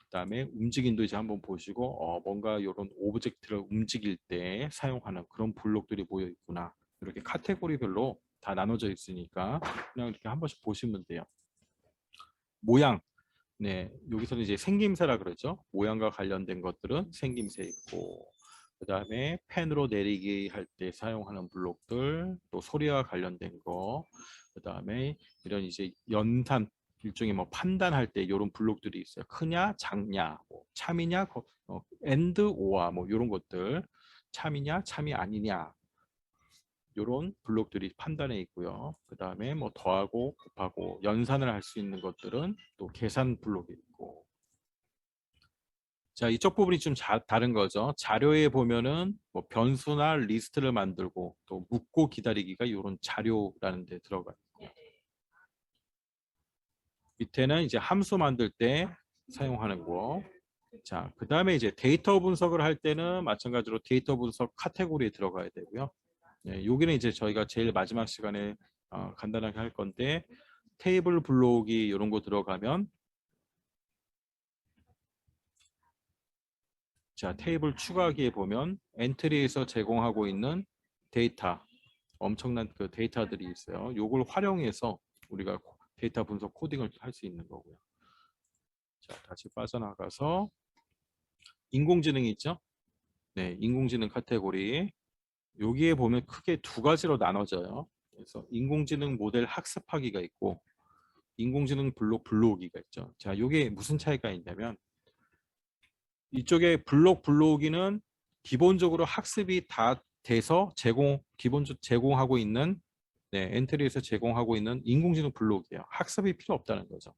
그다음에 움직임도 이제 한번 보시고 뭔가 이런 오브젝트를 움직일 때 사용하는 그런 블록들이 모여 있구나. 이렇게 카테고리별로 다 나눠져 있으니까 그냥 이렇게 한 번씩 보시면 돼요. 모양, 네, 여기서는 이제 생김새라 그러죠. 모양과 관련된 것들은 생김새 있고, 그다음에 펜으로 내리기 할 때 사용하는 블록들, 또 소리와 관련된 거, 그다음에 이런 이제 연산, 일종의 뭐 판단할 때 이런 블록들이 있어요. 크냐, 작냐, 뭐 참이냐, and, or와 뭐 이런 것들, 참이냐, 참이 아니냐, 이런 블록들이 판단에 있고요. 그다음에 뭐 더하고 곱하고 연산을 할 수 있는 것들은 또 계산 블록이 있고. 자, 이쪽 부분이 좀 다른 거죠. 자료에 보면은 뭐 변수나 리스트를 만들고 또 묻고 기다리기가 이런 자료라는 데 들어가 있고요. 밑에는 이제 함수 만들 때 사용하는 거. 자, 그 다음에 이제 데이터 분석을 할 때는 마찬가지로 데이터 분석 카테고리에 들어가야 되고요. 네, 여기는 이제 저희가 제일 마지막 시간에 간단하게 할 건데, 테이블 블록이 이런 거 들어가면, 자, 테이블 추가하기에 보면 엔트리에서 제공하고 있는 데이터, 엄청난 그 데이터들이 있어요. 요걸 활용해서 우리가 데이터 분석 코딩을 할 수 있는 거고요. 자, 다시 빠져나가서 인공지능이 있죠? 네, 인공지능 카테고리. 여기에 보면 크게 두 가지로 나눠져요. 그래서 인공지능 모델 학습하기가 있고 인공지능 블록 불러오기가 있죠. 자, 이게 무슨 차이가 있냐면 이쪽에 블록 불러오기는 기본적으로 학습이 다 돼서 기본적으로 제공하고 있는 엔트리에서 제공하고 있는 인공지능 블록이에요. 학습이 필요 없다는 거죠.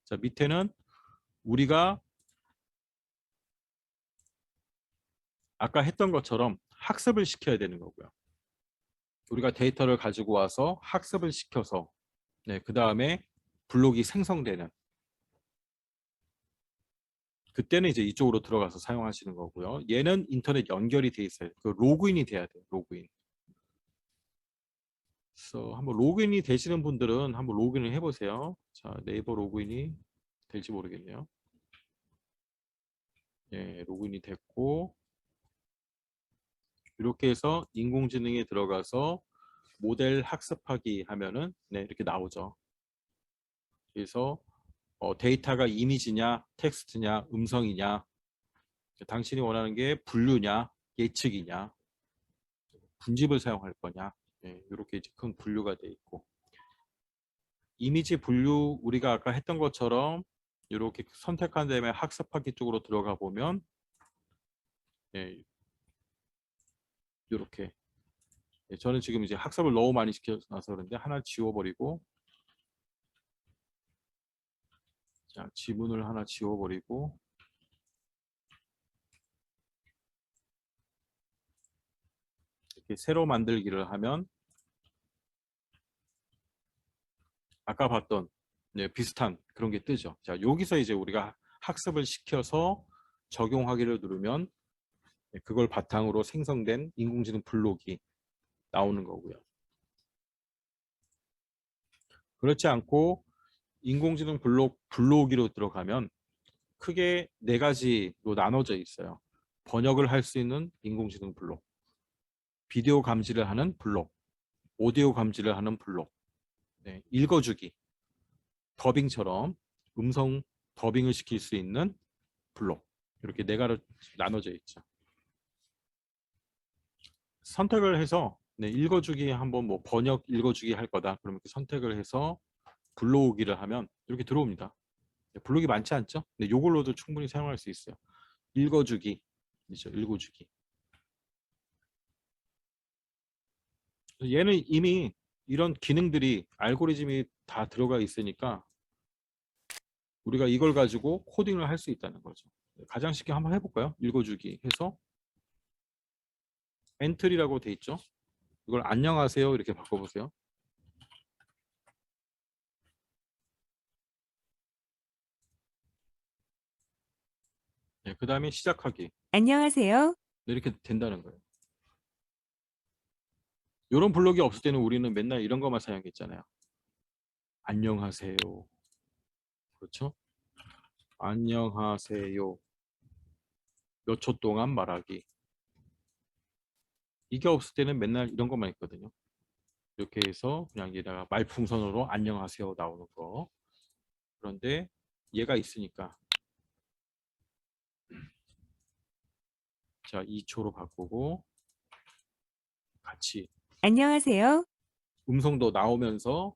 자, 밑에는 우리가 아까 했던 것처럼 학습을 시켜야 되는 거고요. 우리가 데이터를 가지고 와서 학습을 시켜서 그 다음에 블록이 생성되는, 그때는 이제 이쪽으로 들어가서 사용하시는 거고요. 얘는 인터넷 연결이 돼 있어요. 그 로그인이 돼야 돼요. 로그인. 그래서 한번 로그인이 되시는 분들은 한번 로그인을 해보세요. 자, 네이버 로그인이 될지 모르겠네요. 예, 로그인이 됐고 이렇게 해서 인공지능에 들어가서 모델 학습하기 하면은 이렇게 나오죠. 그래서 데이터가 이미지냐, 텍스트냐, 음성이냐, 당신이 원하는 게 분류냐, 예측이냐, 분집을 사용할 거냐, 이렇게 이제 큰 분류가 돼 있고, 이미지 분류 우리가 아까 했던 것처럼 이렇게 선택한 다음에 학습하기 쪽으로 들어가 보면 이렇게 저는 지금 이제 학습을 너무 많이 시켜놔서 그런데 하나 지워버리고, 자, 지문을 하나 지워버리고, 이렇게 새로 만들기를 하면 아까 봤던 비슷한 그런 게 뜨죠. 자, 여기서 이제 우리가 학습을 시켜서 적용하기를 누르면 그걸 바탕으로 생성된 인공지능 블록이 나오는 거고요. 그렇지 않고 인공지능 블록으로 들어가면 크게 네 가지로 나눠져 있어요. 번역을 할 수 있는 인공지능 블록, 비디오 감지를 하는 블록, 오디오 감지를 하는 블록, 읽어주기, 더빙처럼 음성 더빙을 시킬 수 있는 블록, 이렇게 네 가지로 나눠져 있죠. 선택을 해서 읽어주기 한번 뭐 번역 읽어주기 할 거다. 그러면 이렇게 선택을 해서 불러오기를 하면 이렇게 들어옵니다. 블록이 많지 않죠? 근데 이걸로도 충분히 사용할 수 있어요. 읽어주기, 그렇죠? 읽어주기. 얘는 이미 이런 기능들이 알고리즘이 다 들어가 있으니까 우리가 이걸 가지고 코딩을 할 수 있다는 거죠. 가장 쉽게 한번 해볼까요? 읽어주기 해서 엔트리라고 돼 있죠. 이걸 안녕하세요 이렇게 바꿔보세요. 그 다음에 시작하기. 안녕하세요. 이렇게 된다는 거예요. 이런 블록이 없을 때는 우리는 맨날 이런 것만 사용했잖아요. 안녕하세요. 그렇죠? 안녕하세요. 몇 초 동안 말하기. 이게 없을 때는 맨날 이런 것만 했거든요. 이렇게 해서 그냥 얘다가 말풍선으로 안녕하세요 나오는 거. 그런데 얘가 있으니까 자 2초로 바꾸고 같이 안녕하세요. 음성도 나오면서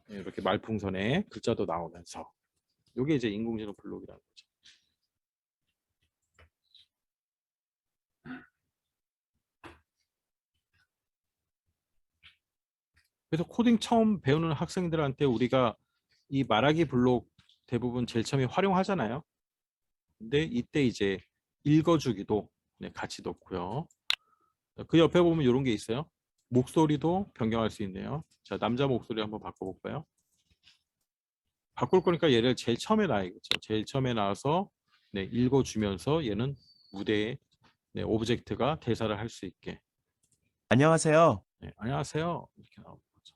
이렇게 말풍선에 글자도 나오면서 이게 이제 인공지능 블록이라는 거죠. 그래서 코딩 처음 배우는 학생들한테 우리가 이 말하기 블록 대부분 제일 처음에 활용하잖아요. 근데 이때 이제 읽어주기도 같이 넣고요. 그 옆에 보면 이런 게 있어요. 목소리도 변경할 수 있네요. 자, 남자 목소리 한번 바꿔볼까요? 바꿀 거니까 얘를 제일 처음에 놔야겠죠. 제일 처음에 놔서 네, 읽어주면서 얘는 무대에 네, 오브젝트가 대사를 할 수 있게. 안녕하세요. 네, 안녕하세요. 이렇게 나오는 거죠.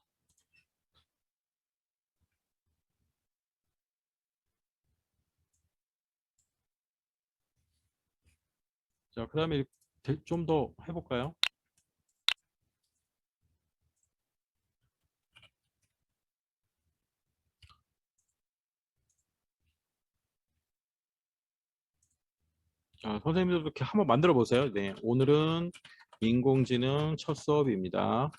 자, 그 다음에 좀 더 해볼까요? 자, 선생님들도 이렇게 한번 만들어 보세요. 네, 오늘은 인공지능 첫 수업입니다.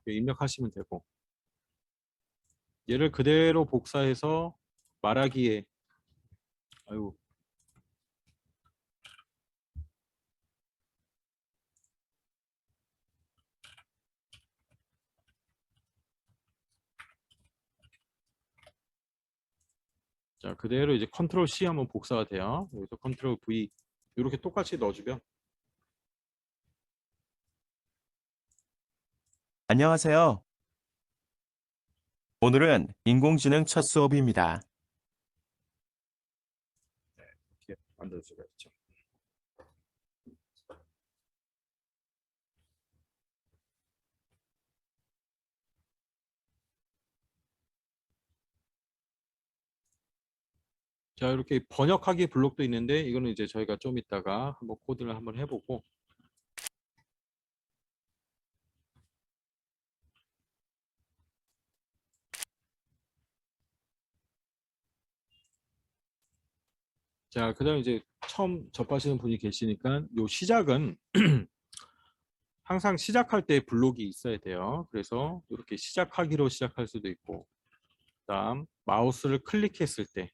입력하시면 되고, 얘를 그대로 복사해서 말하기에, 아유, 자, 그대로 이제 컨트롤 C 하면 복사가 돼요. 여기서 컨트롤 V 이렇게 똑같이 넣어주면. 안녕하세요. 오늘은 인공지능 첫 수업입니다. 이렇게 만들 수가 있죠. 자, 이렇게 번역하기 블록도 있는데 이거는 이제 저희가 좀 이따가 한번 코드를 한번 해보고, 자, 그 다음에 이제 처음 접하시는 분이 계시니까 요 시작은 항상 시작할 때 블록이 있어야 돼요. 그래서 이렇게 시작하기로 시작할 수도 있고, 그다음 마우스를 클릭했을 때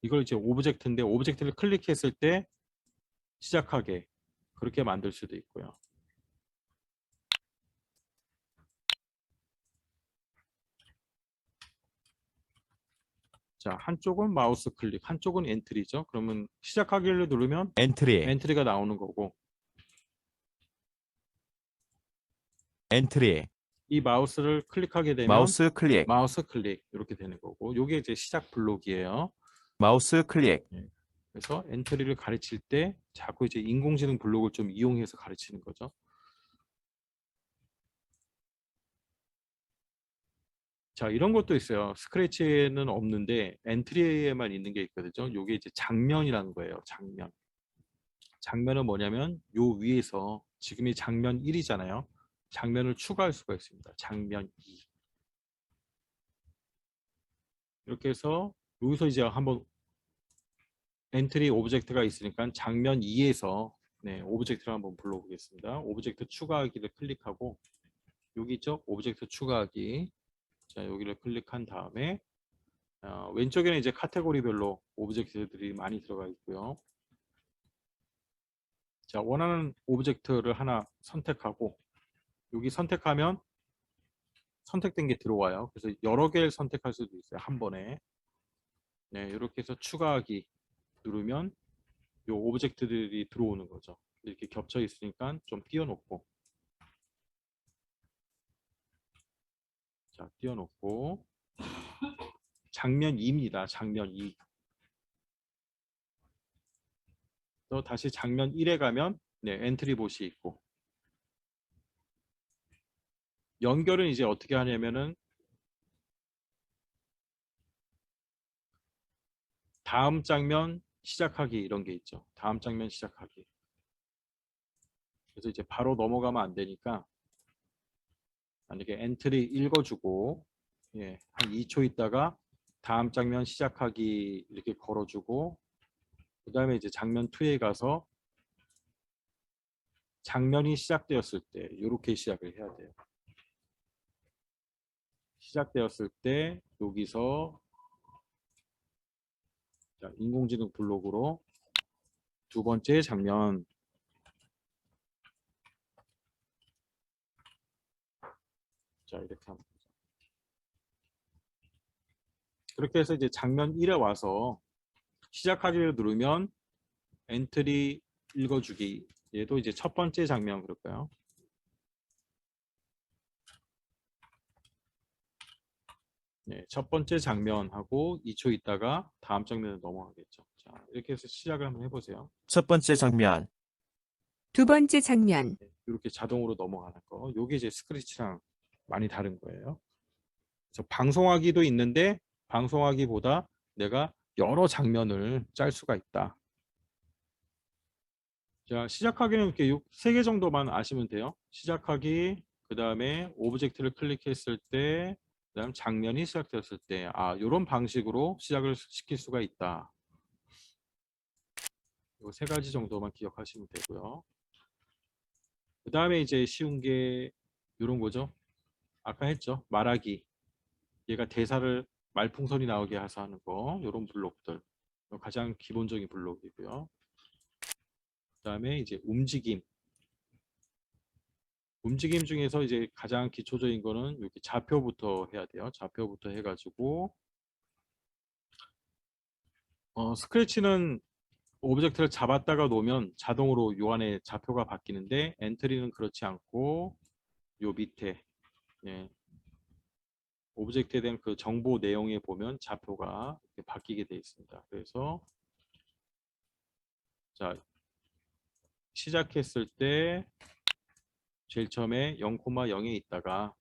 이걸 이제 오브젝트인데 오브젝트를 클릭했을 때 시작하게 그렇게 만들 수도 있고요. 자, 한쪽은 마우스 클릭, 한쪽은 엔트리죠. 그러면 시작하기를 누르면 엔트리, 엔트리가 나오는 거고, 엔트리, 이 마우스를 클릭하게 되면 마우스 클릭, 마우스 클릭 이렇게 되는 거고, 요게 이제 시작 블록이에요. 마우스 클릭, 그래서 엔트리를 가르칠 때 자꾸 이제 인공지능 블록을 좀 이용해서 가르치는 거죠. 자, 이런 것도 있어요. 스크래치에는 없는데 엔트리에만 있는 게 있거든요. 요게 이제 장면이라는 거예요. 장면. 장면은 뭐냐면 요 위에서 지금이 장면 1이잖아요. 장면을 추가할 수가 있습니다. 장면 2. 이렇게 해서 여기서 이제 한번 엔트리 오브젝트가 있으니까 장면 2에서 네, 오브젝트를 한번 불러보겠습니다. 오브젝트 추가하기를 클릭하고 여기 있죠? 오브젝트 추가하기. 자, 여기를 클릭한 다음에 왼쪽에는 이제 카테고리별로 오브젝트들이 많이 들어가 있고요. 자, 원하는 오브젝트를 하나 선택하고 여기 선택하면 선택된 게 들어와요. 그래서 여러 개를 선택할 수도 있어요. 한 번에. 네, 이렇게 해서 추가하기 누르면 요 오브젝트들이 들어오는 거죠. 이렇게 겹쳐 있으니까 좀 띄워놓고, 자, 띄워놓고 장면 2입니다. 장면 2. 또 다시 장면 1에 가면 네, 엔트리 봇이 있고, 연결은 이제 어떻게 하냐면은 다음 장면 시작하기 이런 게 있죠. 다음 장면 시작하기. 그래서 이제 바로 넘어가면 안 되니까 만약에 엔트리 읽어주고 예, 한 2초 있다가 다음 장면 시작하기 이렇게 걸어주고 그 다음에 이제 장면 2에 가서 장면이 시작되었을 때 이렇게 시작을 해야 돼요. 시작되었을 때 여기서 자, 인공지능 블록으로 두 번째 장면 자 이렇게 하면 되죠. 그렇게 해서 이제 장면 1에 와서 시작하기를 누르면 엔트리 읽어주기 얘도 이제 첫 번째 장면 그럴까요? 네, 첫 번째 장면하고 2초 있다가 다음 장면으로 넘어가겠죠. 자, 이렇게 해서 시작을 한번 해보세요. 첫 번째 장면, 두 번째 장면, 이렇게 자동으로 넘어가는 거. 요게 이제 스크래치랑 많이 다른 거예요. 그래서 방송하기도 있는데 방송하기보다 내가 여러 장면을 짤 수가 있다. 자, 시작하기는 이렇게 3개 정도만 아시면 돼요. 시작하기, 그 다음에 오브젝트를 클릭했을 때, 그 다음 장면이 시작되었을 때, 이런 방식으로 시작을 시킬 수가 있다. 이 3가지 정도만 기억하시면 되고요. 그 다음에 이제 쉬운 게 이런 거죠. 아까 했죠. 말하기. 얘가 대사를 말풍선이 나오게 해서 하는 거. 이런 블록들. 가장 기본적인 블록이고요. 그 다음에 이제 움직임. 움직임 중에서 이제 가장 기초적인 거는 이렇게 좌표부터 해야 돼요. 좌표부터 해가지고 스크래치는 오브젝트를 잡았다가 놓으면 자동으로 요 안에 좌표가 바뀌는데 엔트리는 그렇지 않고 요 밑에 오브젝트에 대한 그 정보 내용에 보면 좌표가 이렇게 바뀌게 되어 있습니다. 그래서 자, 시작했을 때 제일 처음에 0,0에 있다가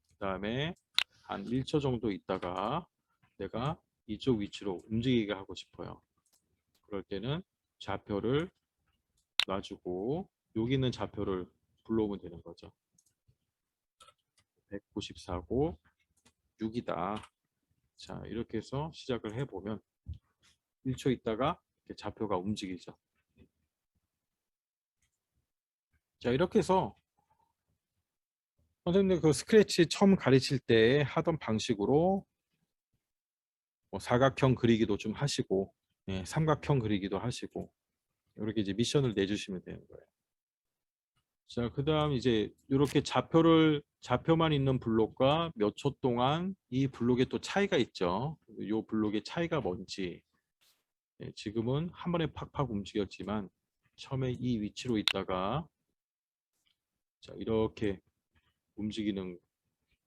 그 다음에 한 1초 정도 있다가 내가 이쪽 위치로 움직이게 하고 싶어요. 그럴 때는 좌표를 놔주고 여기 있는 좌표를 불러오면 되는 거죠. 194고 6이다. 자, 이렇게 해서 시작을 해보면 1초 있다가 이렇게 좌표가 움직이죠. 자, 이렇게 해서 선생님들 그 스크래치 처음 가르칠 때 하던 방식으로 사각형 그리기도 좀 하시고 삼각형 그리기도 하시고 이렇게 이제 미션을 내주시면 되는 거예요. 자, 그 다음 이제 이렇게 좌표만 있는 블록과 몇 초 동안 이 블록에 또 차이가 있죠. 이 블록의 차이가 뭔지 지금은 한 번에 팍팍 움직였지만 처음에 이 위치로 있다가 자, 이렇게 움직이는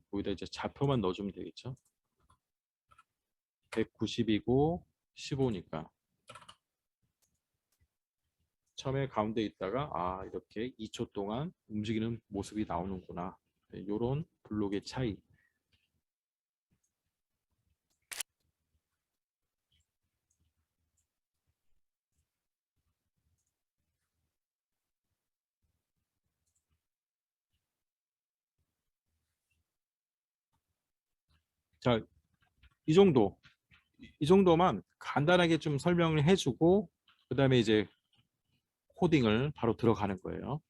거기다 이제 좌표만 넣어주면 되겠죠. 190이고 15니까 처음에 가운데 있다가 이렇게 2초 동안 움직이는 모습이 나오는구나. 이런 블록의 차이. 자, 이 정도만 간단하게 좀 설명을 해주고 그 다음에 이제 코딩을 바로 들어가는 거예요.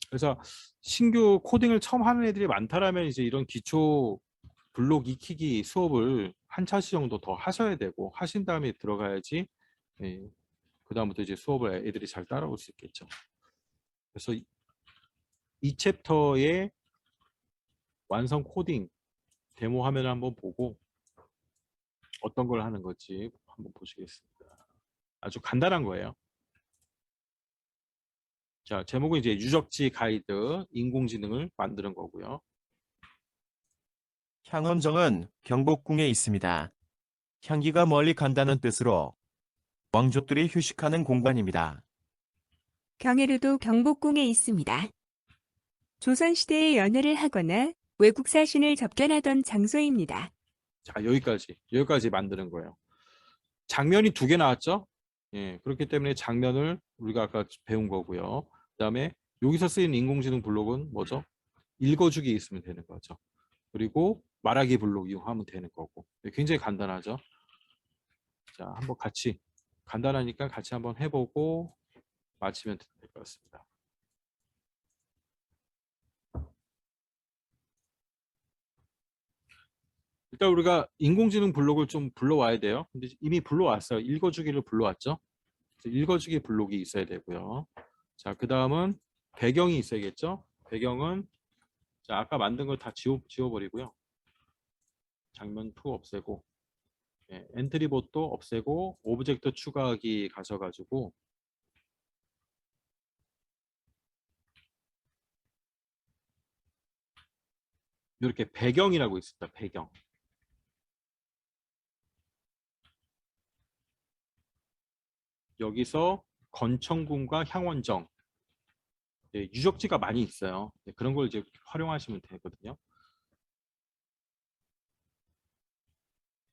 그래서 신규 코딩을 처음 하는 애들이 많다라면 이제 이런 기초 블록 익히기 수업을 한 차시 정도 더 하셔야 되고 하신 다음에 들어가야지 그 다음부터 이제 수업을 애들이 잘 따라올 수 있겠죠. 그래서 이 챕터의 완성 코딩 데모 화면을 한번 보고 어떤 걸 하는 건지 한번 보시겠습니다. 아주 간단한 거예요. 자, 제목은 이제 유적지 가이드 인공지능을 만드는 거고요. 향원정은 경복궁에 있습니다. 향기가 멀리 간다는 뜻으로 왕족들이 휴식하는 공간입니다. 경혜로도 경복궁에 있습니다. 조선시대에 연애를 하거나 외국 사신을 접견하던 장소입니다. 자, 여기까지 만드는 거예요. 장면이 2개 나왔죠? 그렇기 때문에 장면을 우리가 아까 배운 거고요. 그다음에 여기서 쓰인 인공지능 블록은 뭐죠? 읽어주기 있으면 되는 거죠. 그리고 말하기 블록 이용하면 되는 거고. 굉장히 간단하죠? 자, 한번 같이 간단하니까 같이 한번 해보고 마치면 될 것 같습니다. 일단 우리가 인공지능 블록을 좀 불러와야 돼요. 근데 이미 불러왔어요. 읽어주기를 불러왔죠. 읽어주기 블록이 있어야 되고요. 자, 그 다음은 배경이 있어야겠죠. 배경은 자, 아까 만든 거 다 지워버리고요. 장면 2 없애고 엔트리봇도 없애고 오브젝트 추가하기 가셔가지고 이렇게 배경이라고 있습니다. 배경. 여기서 건천군과 향원정, 네, 유적지가 많이 있어요. 네, 그런 걸 이제 활용하시면 되거든요.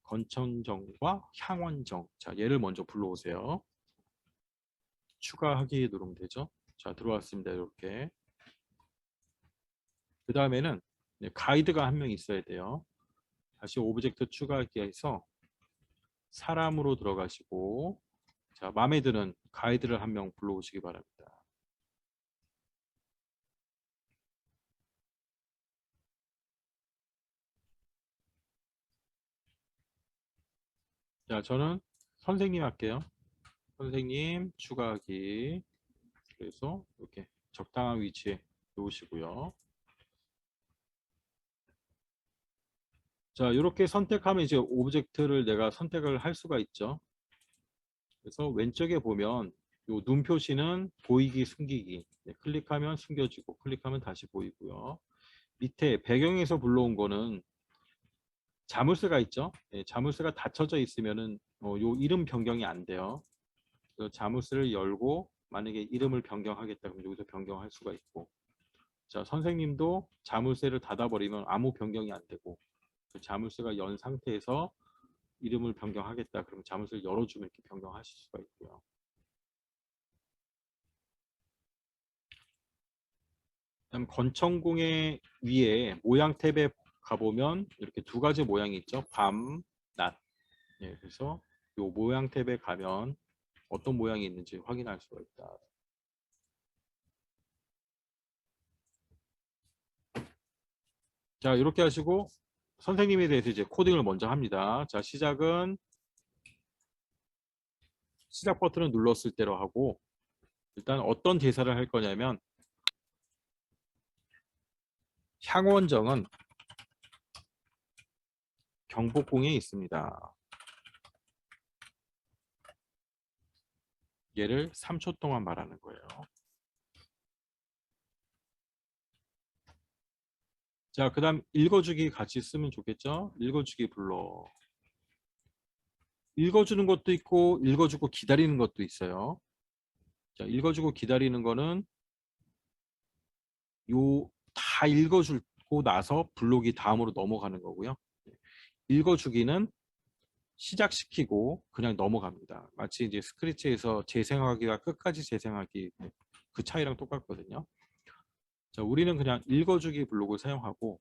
건천정과 향원정. 자, 얘를 먼저 불러오세요. 추가하기 누르면 되죠. 자, 들어왔습니다. 이렇게. 그 다음에는 가이드가 한 명 있어야 돼요. 다시 오브젝트 추가하기 해서 사람으로 들어가시고, 자, 마음에 드는 가이드를 한 명 불러오시기 바랍니다. 자, 저는 선생님 할게요. 선생님 추가하기. 그래서 이렇게 적당한 위치에 놓으시고요. 자, 이렇게 선택하면 이제 오브젝트를 내가 선택을 할 수가 있죠. 그래서 왼쪽에 보면 요 눈 표시는 보이기, 숨기기. 네, 클릭하면 숨겨지고, 클릭하면 다시 보이고요. 밑에 배경에서 불러온 거는 자물쇠가 있죠. 네, 자물쇠가 닫혀져 있으면은 요 이름 변경이 안 돼요. 그래서 자물쇠를 열고 만약에 이름을 변경하겠다 그러면 여기서 변경할 수가 있고, 자, 선생님도 자물쇠를 닫아버리면 아무 변경이 안 되고, 그 자물쇠가 연 상태에서 이름을 변경하겠다 그러면 자물쇠를 열어주면 이렇게 변경하실 수가 있고요. 그다음 건천궁의 위에 모양 탭에 가보면 이렇게 두 가지 모양이 있죠. 밤, 낮. 네, 그래서 이 모양 탭에 가면 어떤 모양이 있는지 확인할 수가 있다. 자, 이렇게 하시고 선생님에 대해서 이제 코딩을 먼저 합니다. 자, 시작은 시작 버튼을 눌렀을 때로 하고, 일단 어떤 대사를 할 거냐면 향원정은 경복궁에 있습니다. 얘를 3초 동안 말하는 거예요. 자, 그 다음 읽어주기 같이 쓰면 좋겠죠? 읽어주기 불러. 읽어주는 것도 있고 읽어주고 기다리는 것도 있어요. 자, 읽어주고 기다리는 거는 요 다 읽어주고 나서 블록이 다음으로 넘어가는 거고요. 읽어주기는 시작시키고 그냥 넘어갑니다. 마치 이제 스크래치에서 재생하기와 끝까지 재생하기 그 차이랑 똑같거든요. 자, 우리는 그냥 읽어주기 블록을 사용하고,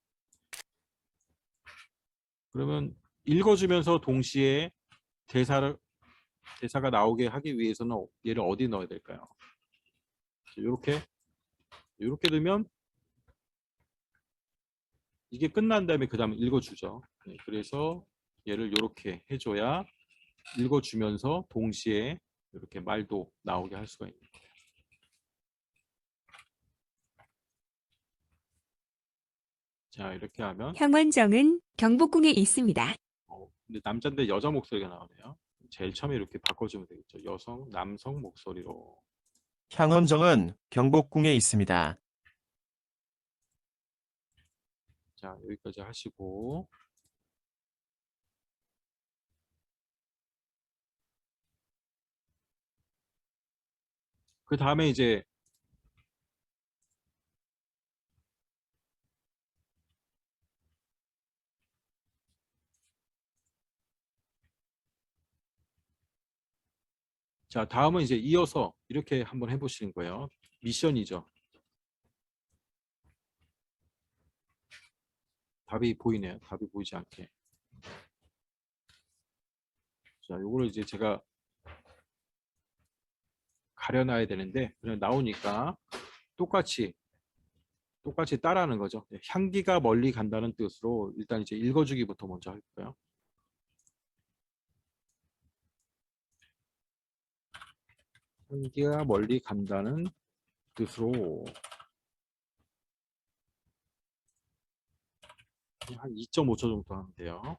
그러면 읽어주면서 동시에 대사가 나오게 하기 위해서는 얘를 어디 넣어야 될까요? 이렇게 넣으면 이게 끝난 다음에 그 다음에 읽어주죠. 네, 그래서 얘를 이렇게 해줘야 읽어주면서 동시에 이렇게 말도 나오게 할 수가 있는 거예요. 자, 이렇게 하면 향원정은 경복궁에 있습니다. 근데 남자인데 여자 목소리가 나오네요. 제일 처음에 이렇게 바꿔주면 되겠죠. 여성, 남성 목소리로. 향원정은 경복궁에 있습니다. 자, 여기까지 하시고, 그 다음에 이제 자, 다음은 이제 이어서 이렇게 한번 해보시는 거예요. 미션이죠. 답이 보이네요. 답이 보이지 않게. 자, 요거를 이제 제가 가려놔야 되는데 그냥 나오니까 똑같이 따라하는 거죠. 향기가 멀리 간다는 뜻으로 일단 이제 읽어주기부터 먼저 할까요? 향기가 멀리 간다는 뜻으로 한 2.5초 정도 하면 돼요.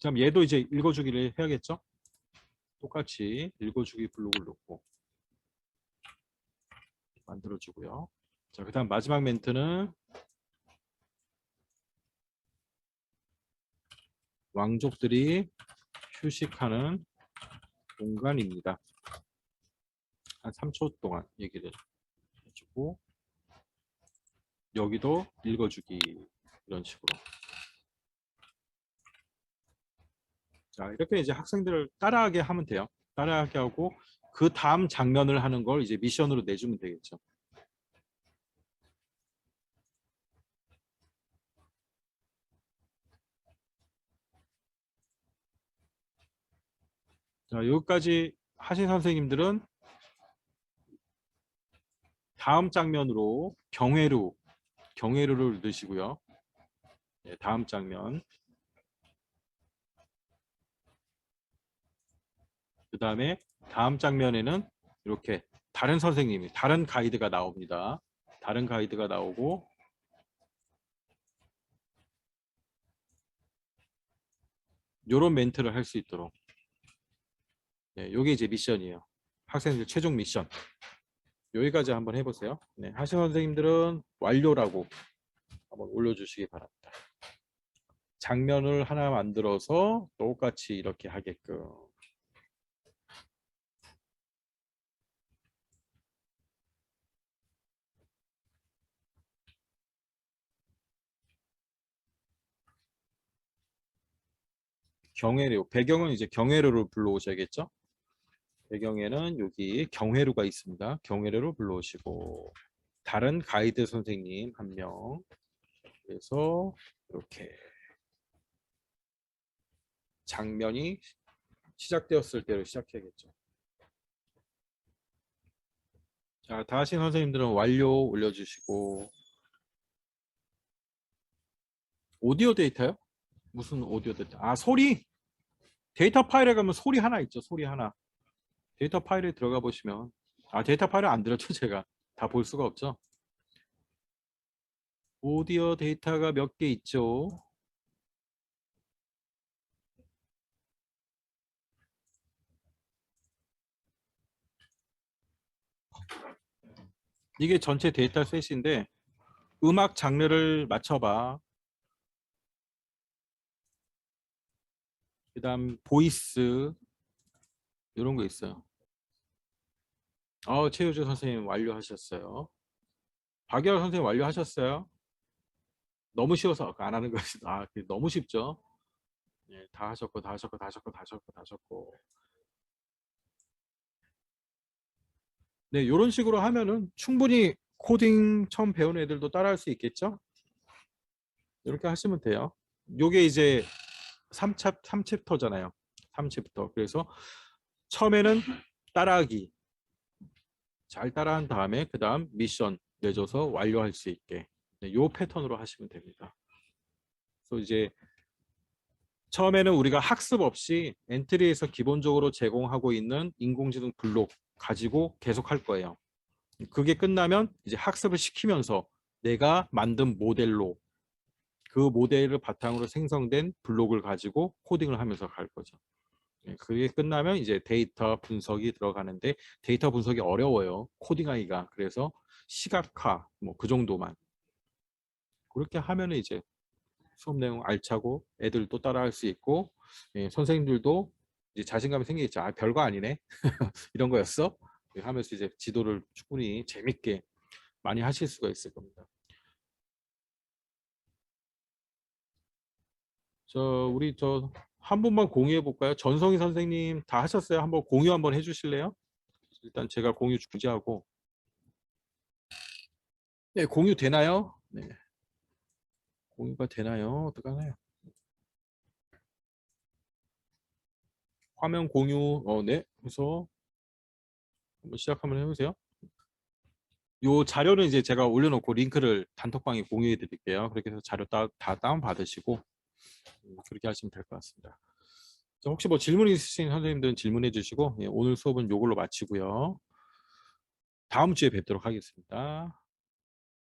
그럼 얘도 이제 읽어주기를 해야겠죠? 똑같이 읽어주기 블록을 놓고 만들어주고요. 자, 그다음 마지막 멘트는 왕족들이 휴식하는 공간입니다. 한 3초 동안 얘기를 해주고 여기도 읽어주기 이런 식으로. 자, 이렇게 이제 학생들을 따라하게 하면 돼요. 따라하게 하고 그 다음 장면을 하는 걸 이제 미션으로 내주면 되겠죠. 자, 여기까지 하신 선생님들은 다음 장면으로 경회루를 넣으시고요. 네, 다음 장면. 그 다음에 다음 장면에는 이렇게 다른 선생님이, 다른 가이드가 나옵니다. 다른 가이드가 나오고 요런 멘트를 할 수 있도록. 네, 요게 이제 미션이에요. 학생들 최종 미션. 여기까지 한번 해보세요. 네, 하신 선생님들은 완료라고 한번 올려주시기 바랍니다. 장면을 하나 만들어서 똑같이 이렇게 하게끔. 경회료, 배경은 이제 경회료를 불러오셔야겠죠? 배경에는 여기 경회료가 있습니다. 경회료를 불러오시고 다른 가이드 선생님 한 명. 그래서 이렇게 장면이 시작되었을 때로 시작해야겠죠. 자, 다 하신 선생님들은 완료 올려주시고. 오디오 데이터요? 무슨 오디오 데이터? 아, 소리! 데이터 파일에 가면 소리 하나 있죠. 소리 하나. 데이터 파일에 들어가 보시면, 아, 데이터 파일을 안 들었죠. 제가 다 볼 수가 없죠. 오디오 데이터가 몇 개 있죠. 이게 전체 데이터 셋인데 음악 장르를 맞춰봐. 그 다음 보이스 이런 거 있어요. 최효주 선생님 완료하셨어요. 박열 선생님 완료하셨어요. 너무 쉬워서 안 하는 것이 너무 쉽죠. 네, 다 하셨고 다 하셨고 다 하셨고 다 하셨고 다 하셨고. 네, 이런 식으로 하면은 충분히 코딩 처음 배우는 애들도 따라할 수 있겠죠. 이렇게 하시면 돼요. 요게 이제 3챕터잖아요. 3챕터. 그래서 처음에는 따라하기. 잘 따라한 다음에 그 다음 미션 내줘서 완료할 수 있게. 네, 요 패턴으로 하시면 됩니다. 그래서 이제 처음에는 우리가 학습 없이 엔트리에서 기본적으로 제공하고 있는 인공지능 블록 가지고 계속 할 거예요. 그게 끝나면 이제 학습을 시키면서 내가 만든 모델로 그 모델을 바탕으로 생성된 블록을 가지고 코딩을 하면서 갈 거죠. 그게 끝나면 이제 데이터 분석이 들어가는데 데이터 분석이 어려워요. 코딩하기가. 그래서 시각화 뭐 그 정도만. 그렇게 하면 이제 수업 내용 알차고 애들도 따라할 수 있고 선생님들도 이제 자신감이 생기겠죠. 아, 별거 아니네. 이런 거였어? 하면서 이제 지도를 충분히 재밌게 많이 하실 수가 있을 겁니다. 우리 한 분만 공유해 볼까요? 전성희 선생님 다 하셨어요? 한번 공유 한번 해주실래요? 일단 제가 공유 중지하고. 네, 공유 되나요? 네. 공유가 되나요? 어떡하나요? 화면 공유, 네. 그래서 한번 시작 한번 해보세요. 요 자료는 이제 제가 올려놓고 링크를 단톡방에 공유해 드릴게요. 그렇게 해서 자료 다 다운 받으시고 그렇게 하시면 될 것 같습니다. 혹시 뭐 질문 있으신 선생님들은 질문해 주시고 오늘 수업은 요걸로 마치고요. 다음 주에 뵙도록 하겠습니다.